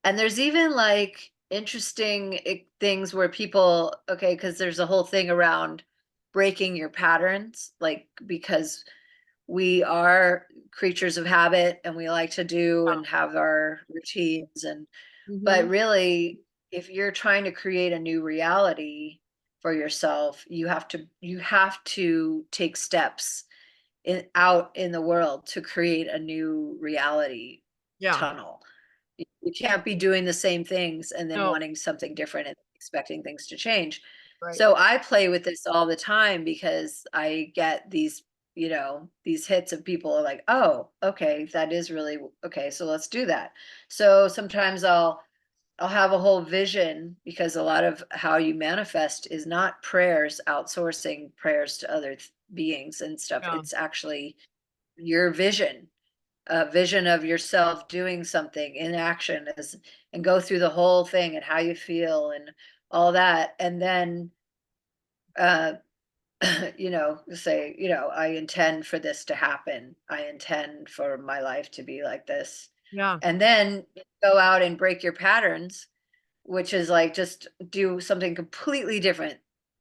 And there's even like interesting things where people, okay, because there's a whole thing around breaking your patterns, like because we are creatures of habit and we like to do and have our routines. But Mhm. really, if you're trying to create a new reality for yourself, you have to take steps out in the world to create a new reality Yeah. tunnel. You can't be doing the same things and then No, wanting something different and expecting things to change. right. So I play with this all the time because I get these hits of people are like, oh, okay, that is really okay. So let's do that. So sometimes I'll have a whole vision because a lot of how you manifest is not prayers, outsourcing prayers to other beings and stuff. Yeah, It's actually your vision, a vision of yourself doing something in action and go through the whole thing and how you feel and all that. And then uh, say, I intend for this to happen. I intend for my life to be like this. Yeah. And then go out and break your patterns, which is like just do something completely different,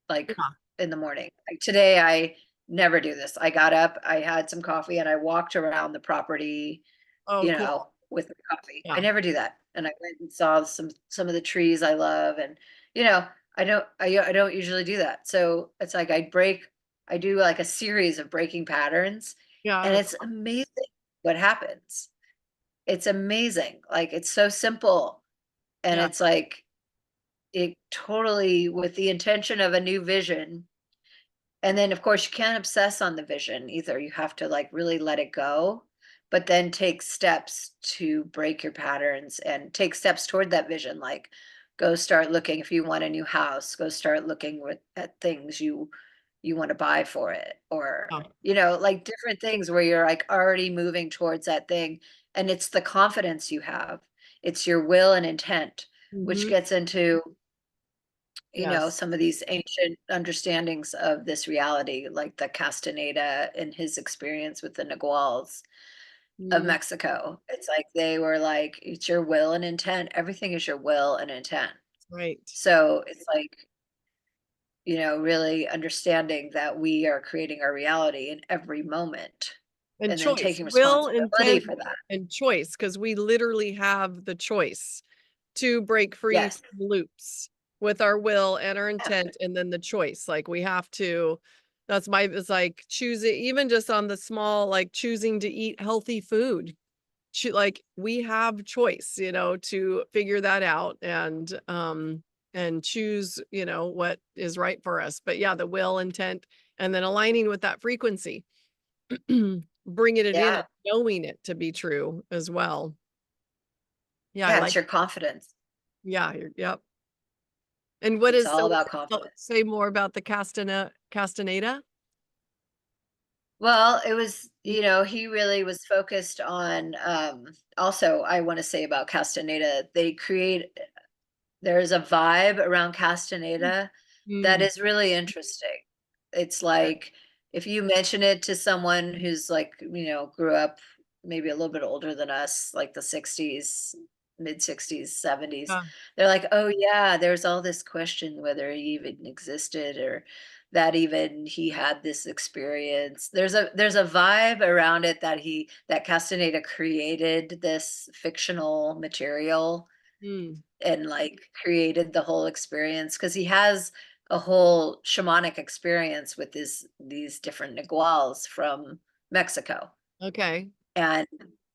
like Yeah. in the morning. Like today, I never do this. I got up, I had some coffee, and I walked around the property, Oh, cool. with the coffee. I Yeah. never do that. And I went and saw some of the trees I love, and you know, I don't usually do that. So it's like I do like a series of breaking patterns, Yeah, and that's it's amazing what happens. It's amazing. Like it's so simple, and yeah. it's like it totally with the intention of a new vision. And then, of course, you can't obsess on the vision either. You have to like really let it go, but then take steps to break your patterns and take steps toward that vision. Like, go start looking if you want a new house. Go start looking at things you want to buy for it, or Yeah. like different things where you're like already moving towards that thing. And it's the confidence you have. It's your will and intent, which Mhm. gets into Yes. some of these ancient understandings of this reality, like the Castaneda and his experience with the Naguals of Mm, Mexico. It's like they were like, it's your will and intent. Everything is your will and intent. right. So it's like, really understanding that we are creating our reality in every moment And and then choice, taking will, responsibility intent, for that. and choice, because we literally have the choice to break free Yes. from loops with our will and our Yeah. intent, and then the choice. Like we have to, it's like choosing, even just on the small, like choosing to eat healthy food. Like we have choice, to figure that out and choose, what is right for us. But yeah, the will, intent, and then aligning with that frequency. Bringing it in Yeah. and knowing it to be true as well. Yeah, I Yeah. It's like your confidence. yeah, yep. And what It's is all so about tell confidence. say more about the castaneda? Well, it was, Mm, he really was focused on, also, I want to say about Castaneda, there's a vibe around Castaneda that mm, is really interesting. It's okay. like if you mention it to someone who's like, grew up maybe a little bit older than us, like the 60s, mid 60s, 70s, Yeah, they're like, "Oh yeah, there's all this question whether he even existed or that even he had this experience." There's a vibe around it that Castaneda created this fictional material mm, and like created the whole experience because he has a whole shamanic experience with these different naguals from Mexico, okay. and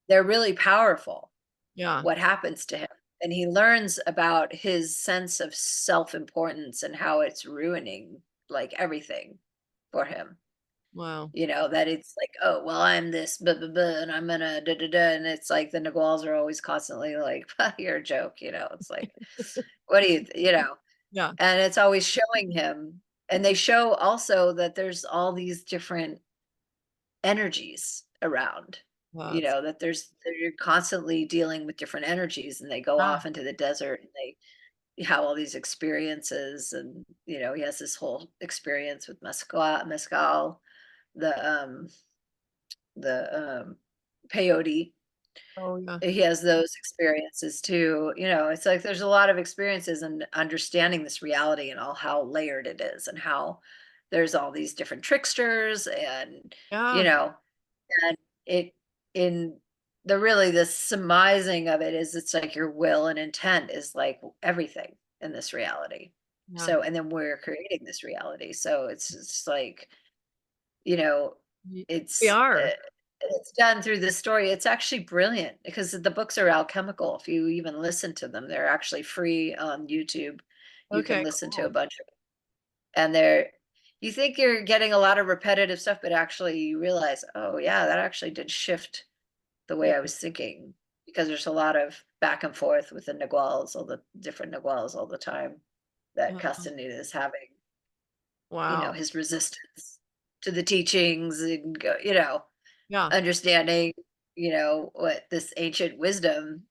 they're really powerful. Yeah, What happens to him, and he learns about his sense of self-importance and how it's ruining like everything for him. wow. That it's like, oh well, I'm this blah, blah, blah, and I'm gonna da, da, da, and it's like the naguals are always constantly like, you're a joke. It's like, what do Yeah, and it's always showing him, and they show also that there's all these different energies around, that's that you're constantly dealing with different energies, and they go ah, off into the desert, and they have all these experiences, and he has this whole experience with mescal, the the peyote. oh, yeah, He has those experiences too. It's like there's a lot of experiences and understanding this reality and all how layered it is and how there's all these different tricksters, and you yeah, know and it in the surmising of it is it's like your will and intent is like everything in this reality. yeah. So and then we're creating this reality. So it's like, you know, We it's are. it's done through this story. It's actually brilliant because the books are alchemical. If you even listen to them, they're actually free on YouTube. You can Okay, listen to a cool. bunch of and they're you think you're getting a lot of repetitive stuff, but actually you realize, oh yeah, that actually did shift the way Yeah, I was thinking because there's a lot of back and forth with the Naguals, all the different Naguals all the time that uh-huh. Castaneda is having, Wow. his resistance to the teachings and Yeah. understanding, what this ancient wisdom,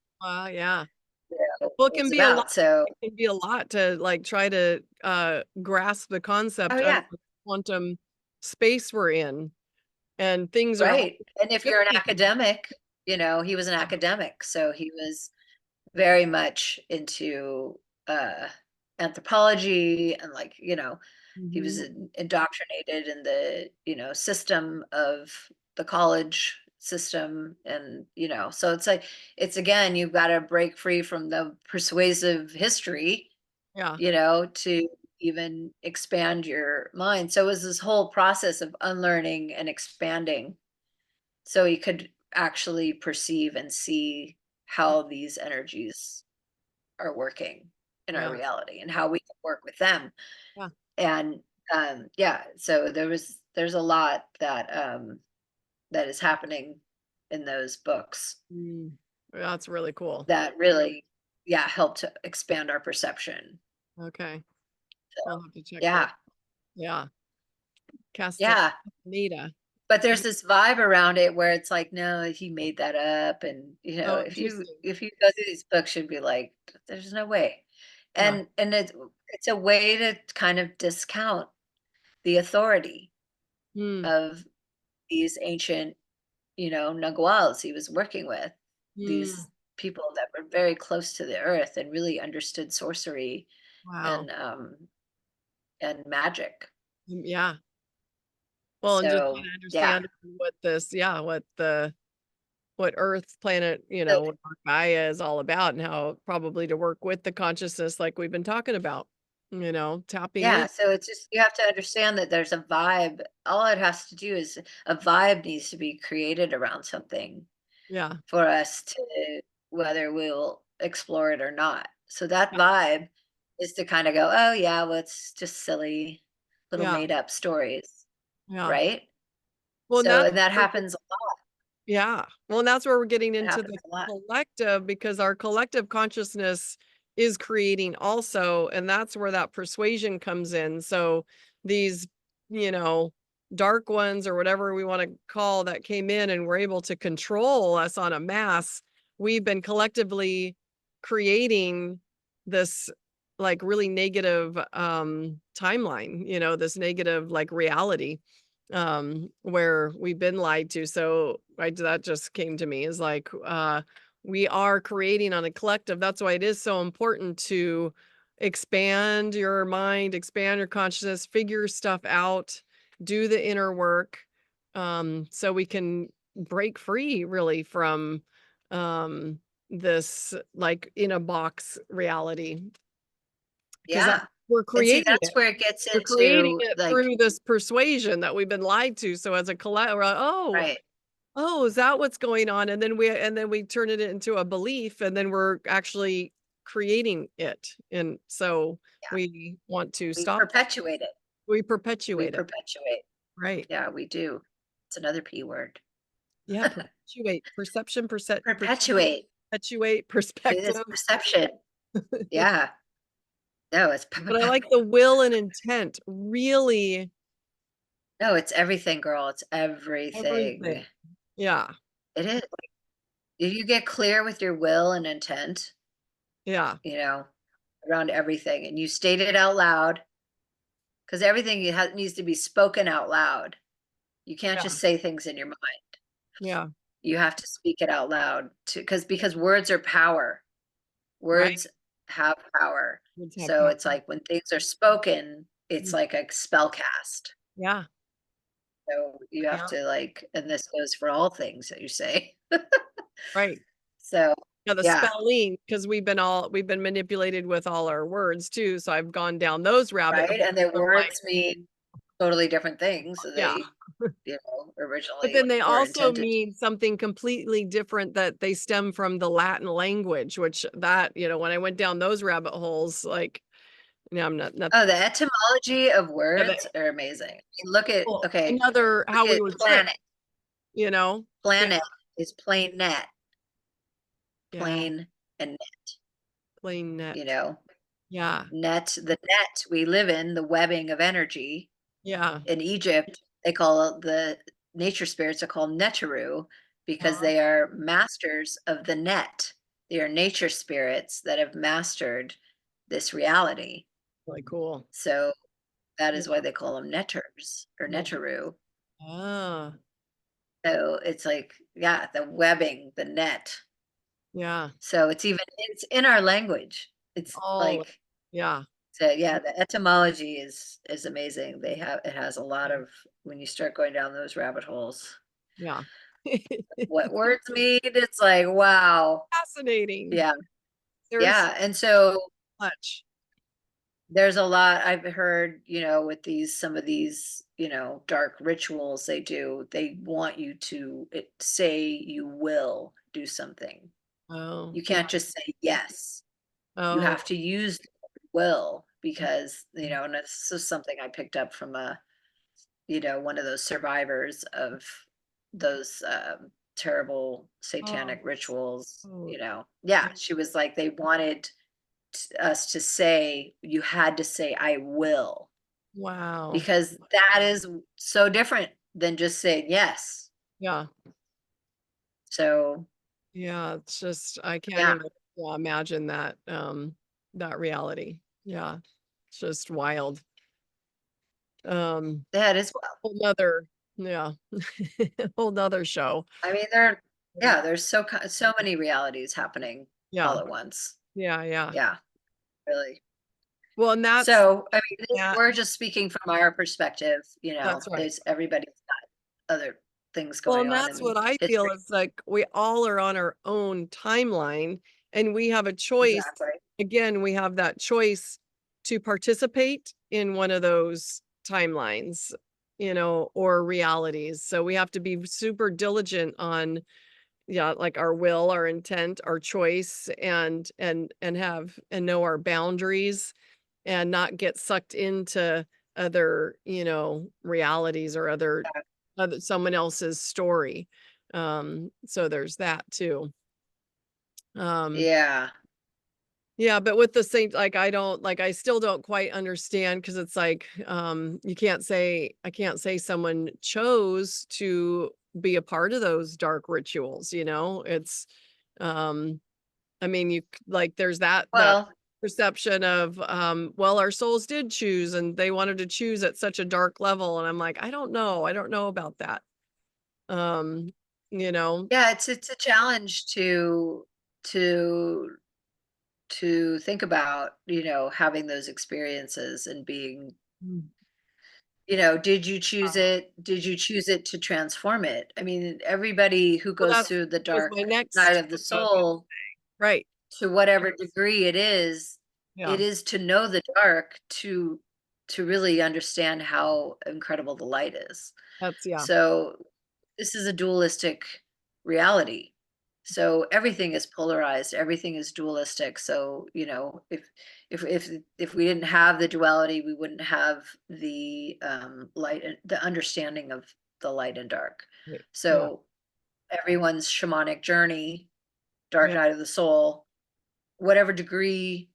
Yeah. Well, it was about. So, it can be a lot to like try to grasp the oh concept of yeah, the quantum space we're in, and things are all right. And if you're an shifting. academic, he was an academic, so he was very much into uh anthropology, and like, he was Mhm. indoctrinated in the, system of the college system. And, so it's like, it's again, you've got to break free from the persuasive history, Yeah, to even expand your mind. So it was this whole process of unlearning and expanding, so you could actually perceive and see how these energies are working in our yeah, reality and how we can work with them. yeah. And yeah, so there's a lot that is happening in those books Mm. That's really cool. that really, yeah, help to expand our perception. Okay, So I'll have to check those. yeah, Yeah, yeah. Castaneda. But there's this vibe around it where it's like, no, he made that up. And, Oh, if you interesting. if you go through these books, you'd be like, there's no way. Yeah. And it's a way to kind of discount the authority Mm, of these ancient, Naguals he was working with, mm. these people that were very close to the earth and really understood sorcery Wow. and magic. Yeah. Well, and just So kinda yeah. understand what this yeah, what Earth, planet, So what our Gaia is all about, and how probably to work with the consciousness like we've been talking about, tapping yeah, in. so it's just, you have to understand that there's a vibe. All it has to do is a vibe needs to be created around something Yeah. for us to, whether we'll explore it or not. So that Yeah. vibe is to kind of go, oh yeah, well, it's just silly little Yeah. made up stories, Yeah. right? Well, and So, that's and that where happens a lot. yeah. Well, and that's where we're getting It into happens the a lot. collective, because our collective consciousness is creating also, and that's where that persuasion comes in. So these, you know, dark ones or whatever we want to call that came in and were able to control us on a mass, we've been collectively creating this like really negative timeline, this negative like reality where we've been lied to. So that just came to me is like we are creating on a collective. That's why it is so important to expand your mind, expand your consciousness, figure stuff out, do the inner work, so we can break free really from this like in a box reality, because Yeah. we're And see, creating that's it. where it gets We're creating into it like, through this persuasion that we've been lied to, so as a we're like, "Oh, right. oh, is that what's going on?" And then we turn it into a belief, and then we're actually creating it, and so Yeah. we want to We stop that. perpetuate it. We We perpetuate it. perpetuate. Right. Yeah, we do. It's another P word. Yeah, perpetuate. Perception, Perpetuate. perpetuate, It's perspective. perception. Yeah. No, it's But I like the will and intent, really no, it's everything, girl. It's everything. everything. Yeah, It is. If you get clear with your will and intent, yeah, you know, around everything, and you state it out loud, because everything needs to be spoken out loud. You can't yeah, just say things in your mind. yeah, You have to speak it out loud to, because words are power. right. Words have power. Kids have So power. it's like when things are spoken, it's Mm, like a spell cast. yeah, So you have yeah, to like, and this goes for all things that you say. right. So Yeah, the yeah, spelling, because we've been manipulated with all our words too, so I've gone down those rabbit right. holes And their of like words mean totally different things that yeah, they, but originally then they were also intended to. mean something completely different that they stem from the Latin language, which when I went down those rabbit holes, like, I'm not Oh, the etymology of yeah, that words are amazing. I mean, look at, well, okay, another look how we at were tricked, planet. you know? Yeah, Planet is plain net, yeah, plain and net, plain you net. know. Yeah, The net we live in, the webbing of energy. yeah. In Egypt, they call the nature spirits are called Neteru, because Uh-huh. they are masters of the net. They are nature spirits that have mastered this reality. Really cool. So that Yeah. is why they call them netters or Yeah. neteru. Ah, So it's like, yeah, the webbing, the net. yeah. So it's in our language. It's Oh, like, yeah. so yeah, the etymology is amazing. It has a lot of, when you start going down those rabbit holes, Yeah. what words mean, it's like, wow. Fascinating. Yeah. There's Yeah. And so much. there's a lot I've heard, with some of these, dark rituals they want you to say you will do something. Oh, You yeah. can't just say yes. You Oh, have to use the will, because, and this is something I picked up from one of those survivors of those terrible oh, satanic rituals. oh, Yeah, she was like, they wanted us to say, you had to say, I will, wow. because that is so different than just saying yes. Yeah. So, Yeah. It's just, I can't yeah, even imagine that, that reality. Yeah. It's just wild. Um, that is well. whole nother, yeah, whole nother show. I mean, there's so many realities happening all Yeah. at once. Yeah. Yeah. Yeah, really. Well, and So, I mean, that, we're just speaking from our perspective, that's right. there's everybody's got other things Well, going and on that's in what I feel history. is like we all are on our own timeline and we have a choice. Exactly. Again, we have that choice to participate in one of those timelines, or realities. So we have to be super diligent on, yeah, like our will, our intent, our choice, and have and know our boundaries and not get sucked into other, realities or other someone else's story. So there's that too. Um, Yeah. yeah, but with the same, like, I still don't quite understand because it's like, I can't say someone chose to be a part of those dark rituals, It's, um, I mean, like, there's that Well, perception of, well, our souls did choose and they wanted to choose at such a dark level. And I'm like, I don't know. I don't know about that. Um, you know, yeah, it's a challenge to think about, having those experiences and being, Mm. did you choose it? Did you choose it to transform it? I mean, everybody who Well, goes that through the was dark my night next, of the what I was gonna soul, right. to whatever degree Yeah. it is to know the dark, to really understand how incredible the light is. Yeah. So this is a dualistic reality. So everything is polarized, everything is dualistic. So, if we didn't have the duality, we wouldn't have the light and the understanding of the light and dark. Right. Yeah. So everyone's shamanic journey, dark Yeah. night of the soul, whatever degree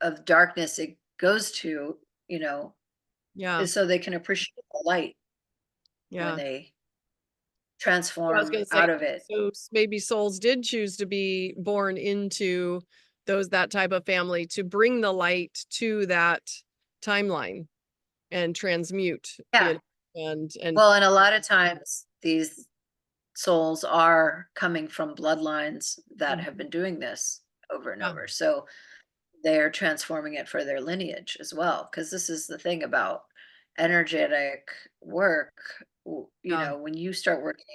of darkness it goes to, Yeah. is so they can appreciate the light when Yeah. they I was transform gonna say, out of it. so maybe souls did choose to be born into that type of family to bring the light to that timeline and transmute, Yeah. and Well, and a lot of times these souls are coming from bloodlines that have Mhm. been doing this over and Yeah. over. So they're transforming it for their lineage as well. Because this is the thing about energetic work. Yeah. When you start working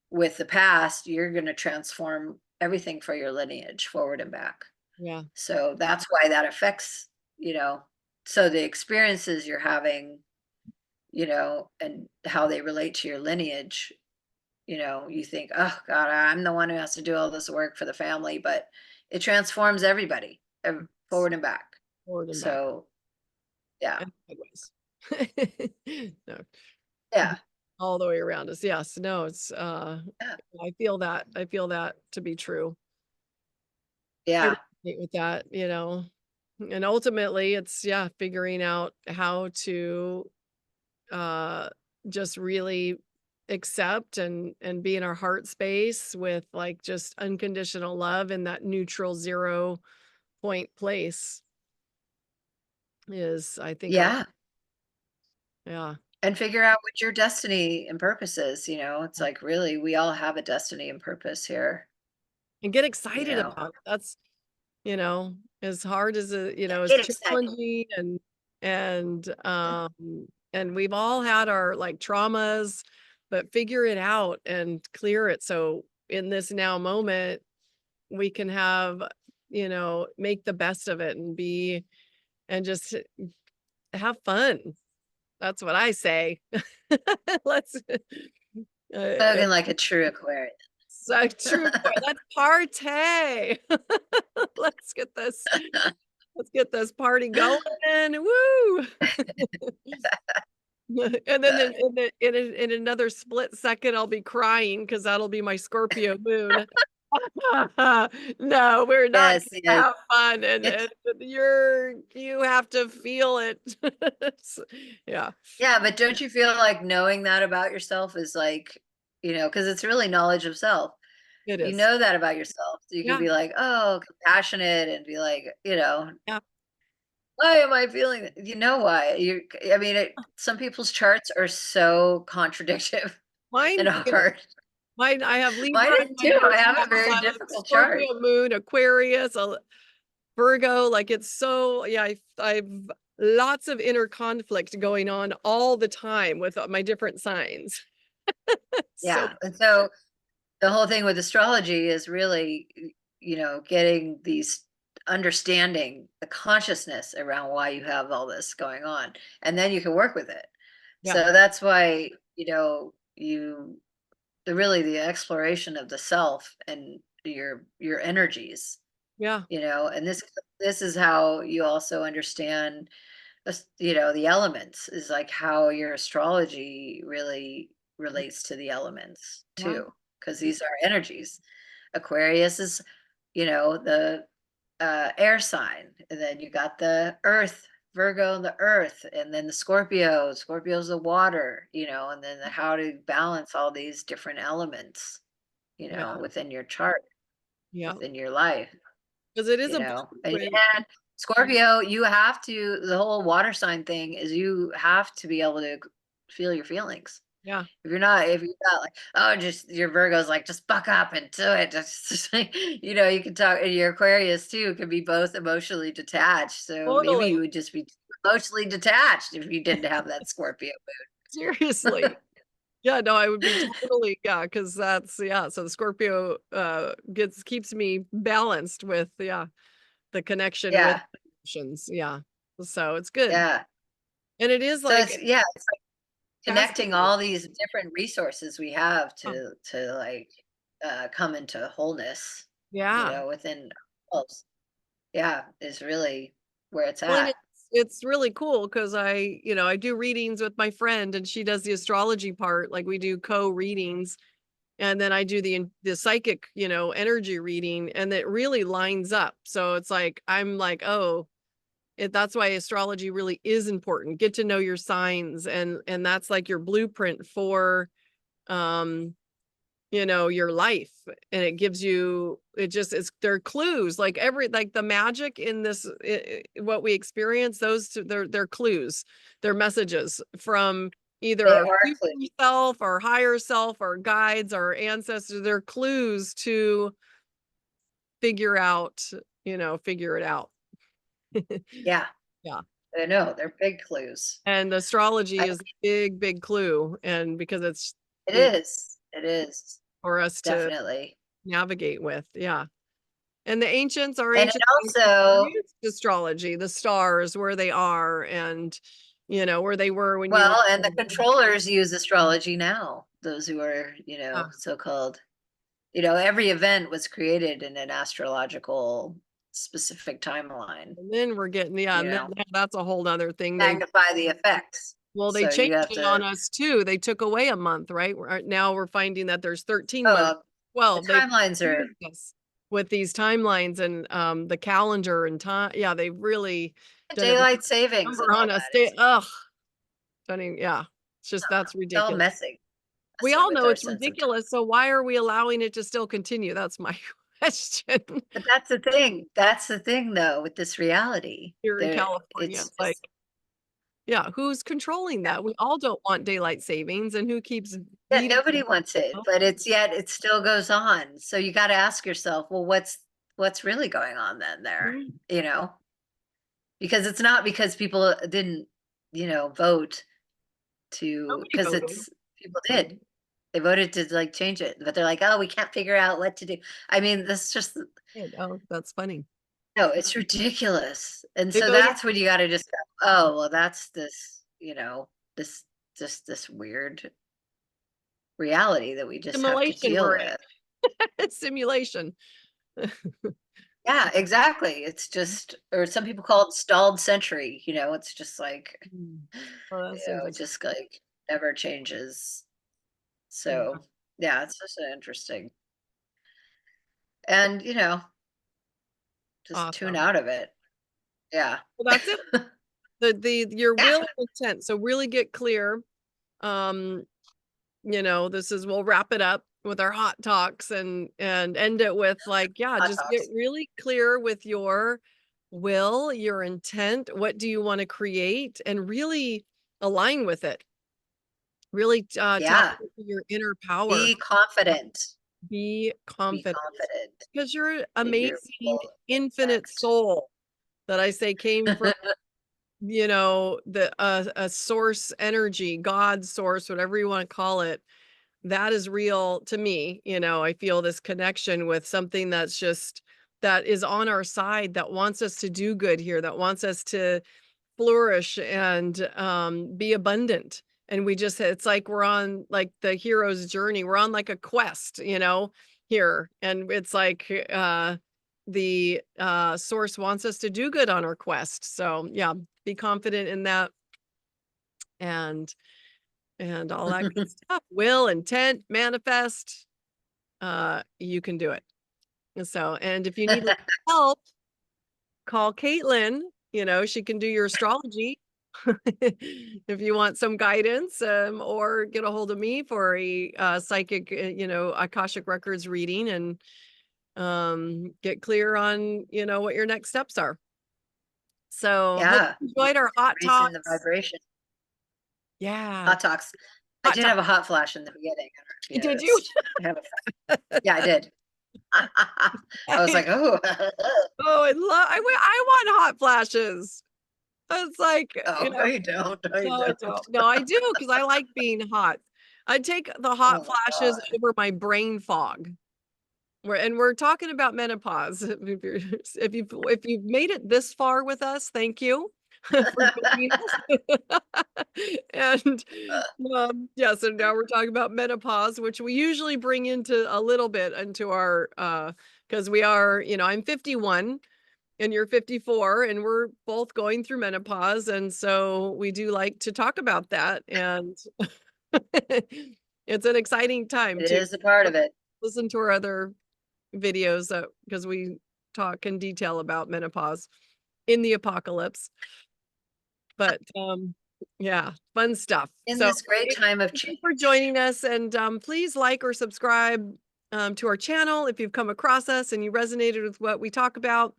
with the past, you're going to transform everything for your lineage forward and back. Yeah. So that's why that affects, you know, so the experiences you're having, and how they relate to your lineage, you think, oh God, I'm the one who has to do all this work for the family, but it transforms everybody forward and back. Forward and back So yeah, and sideways. No, yeah, all the way around us. Yes. No, it's, yeah, I feel that. I feel that to be true. I yeah, resonate with that, and ultimately it's, yeah, figuring out how to, uh, just really accept and be in our heart space with like just unconditional love in that neutral 0 point place is, I think, a Yeah, yeah. and figure out what your destiny and purpose is, it's like, really, we all have a destiny and purpose here, And get you excited know? about it. That's, as hard as it, Yeah, as get excited. challenging and we've all had our like traumas, but figure it out and clear it. So in this now moment, we can make the best of it and and just have fun. That's what I say. Let's, Spoken like a true Aquarian. so true. Let's party. Let's get this. Let's get this party going. Woo! And then in another split second, I'll be crying because that'll be my Scorpio moon. No, we're not Yes, gonna yes. have fun, and It's you have to feel it. Yeah, Yeah, but don't you feel like knowing that about yourself is like, because it's really knowledge of self. it You is. know that about yourself. So you can Yeah, be like, "Oh, compassionate," and be like, yeah. "Why am I feeling that?" You know why. I mean, some people's charts are so contradictory and Mine, hard. I have Libra Mine is in my too. I first have a house. very I have difficult chart. Scorpio moon, Aquarius, Virgo, like it's so, yeah, I've lots of inner conflict going on all the time with my different signs. So Yeah, and so the whole thing with astrology is really, getting these understanding the consciousness around why you have all this going on, and then you can work with it. yeah, So that's why, the exploration of the self and your energies, yeah, and this is how you also understand the elements is like how your astrology really relates to the elements yeah, too, because these are energies. Aquarius is, the air sign, and then you got the earth, Virgo, the earth, and then the Scorpio's the water, and then how to balance all these different elements, yeah, within your chart, yeah. within your life. Because it is a And blueprint. Scorpio, you have to the whole water sign thing is you have to be able to feel your feelings. Yeah, If you're not like, oh, just your Virgo's like, just buck up and do it. Just like, you can talk, and your Aquarius too can be both emotionally detached. So maybe totally. you would just be emotionally detached if you didn't have that Scorpio moon. Seriously. Yeah, no, I would be totally, yeah, because that's, yeah. So the Scorpio keeps me balanced with, yeah, the connection with Yeah, emotions. Yeah. So it's good. yeah. And it is So like it's connecting fascinating. all these different resources we have Yeah. to like come into wholeness, Yeah. within ourselves. Yeah, is really where it's Well, and at. it's really cool because I do readings with my friend and she does the astrology part. Like we do co-readings and then I do the psychic, energy reading and it really lines up. So it's like I'm like, oh, that's why astrology really is important. Get to know your signs and that's like your blueprint for um your life, and it gives you it just is they're clues like the magic in this what we experience, they're clues, they're messages from either They our are future clues. self, our higher self, our guides, our ancestors. They're clues to figure out, figure it out. Yeah, Yeah. I know they're big clues. And I, astrology is a big clue, and because it's it it is. It is for us to definitely, navigate with. Yeah. And our and it ancient also used astrology, the stars, where they are, and where they were when you were well, and the born. controllers use astrology now. Those who are, Yeah. so-called, every event was created in an astrological specific timeline. And then we're getting, yeah, You and then know, that's a whole other thing. magnify the effects. They So you changed have it on to us too. They took away a month, right? Now we're finding that there's 13 months. oh, the 12. They timelines are confused us with these timelines and the calendar and time. Yeah, they've really done a daylight savings and number all on us. that. It's Stunning. Yeah. It's just that's it's all ridiculous. messy. We messing all with know our it's sense of time. ridiculous, so why are we allowing it to still continue? That's my question. But that's the thing though, with this reality. Here in There California, it's it's like, just yeah, who's controlling yeah. that? We all don't want daylight savings, and who keeps Yeah, beating nobody wants it, up? but it's yet it still goes on. So you gotta ask yourself, well, what's really going on then there? Mhm. You know? Because it's not because people didn't, vote to Nobody because voted. it's people did. They voted to like change it, but they're like, oh, we can't figure out what to do. I mean, that's just Oh, that's funny. no, it's ridiculous. And They so voted that's when you gotta just go, oh, well, that's this, this just this weird reality that we just have to simulation deal we're with. in. Simulation. Yeah, exactly. It's just or some people call it stalled century, it's just like, Mm. Well, that seems it like just like never changes. yeah, So yeah, it's just interesting. And just tune awesome. out of it. Yeah. Well, that's it. The your Yeah. will and intent, so really get clear. Um, this is we'll wrap it up with our hot talks and end it with like, yeah, Hot just get talks. really clear with your will, your intent, what do you wanna create, and really align with it. Really, tap Yeah. into your inner power. Be confident. Be Be confident confident because you're an that your amazing will infinite affect. soul that I say came from, the a source energy, God source, whatever you wanna call it. That is real to me. I feel this connection with something that's just that is on our side, that wants us to do good here, that wants us to flourish and be abundant. And we just it's like we're on like the hero's journey. We're on like a quest, here. And it's like the source wants us to do good on our quest. So yeah, be confident in that and all that good stuff. Will, intent, manifest, you can do it. And so, and if you need a little help, call Caitlin. She can do your astrology if you want some guidance, or get a hold of me for a psychic, Akashic records reading and get clear on, what your next steps are. So, hope Yeah. you enjoyed our hot Raising the talks. vibration. Yeah, Hot talks. I hot did talk. have a hot flash in the beginning. I don't know if you Did you? noticed. I have a yeah, I did. I was like, oh, Oh, I want hot flashes. It's like, oh, no, you don't. No, you no, I don't. don't. No, I do because I like being hot. I take the hot Oh my flashes God. over my brain fog. We're talking about menopause. If you've made it this far with us, thank you for joining us. And yeah, so now we're talking about menopause, which we usually bring into a little bit into our because we are, I'm 51 and you're 54 and we're both going through menopause, and so we do like to talk about that, and it's an exciting time It to is a part of it. listen to our other videos because we talk in detail about menopause in the apocalypse. But yeah, fun stuff. In So this great time of thank you for joining change. us, and please like or subscribe to our channel if you've come across us and you resonated with what we talk about.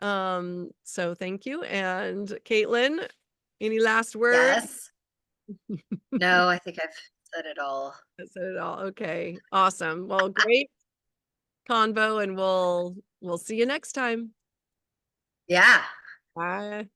So thank you. And Caitlin, any last word? Yes. No, I think I've said it all. I said it all. Okay, awesome. Well, great convo, and we'll see you next time. Yeah. Bye.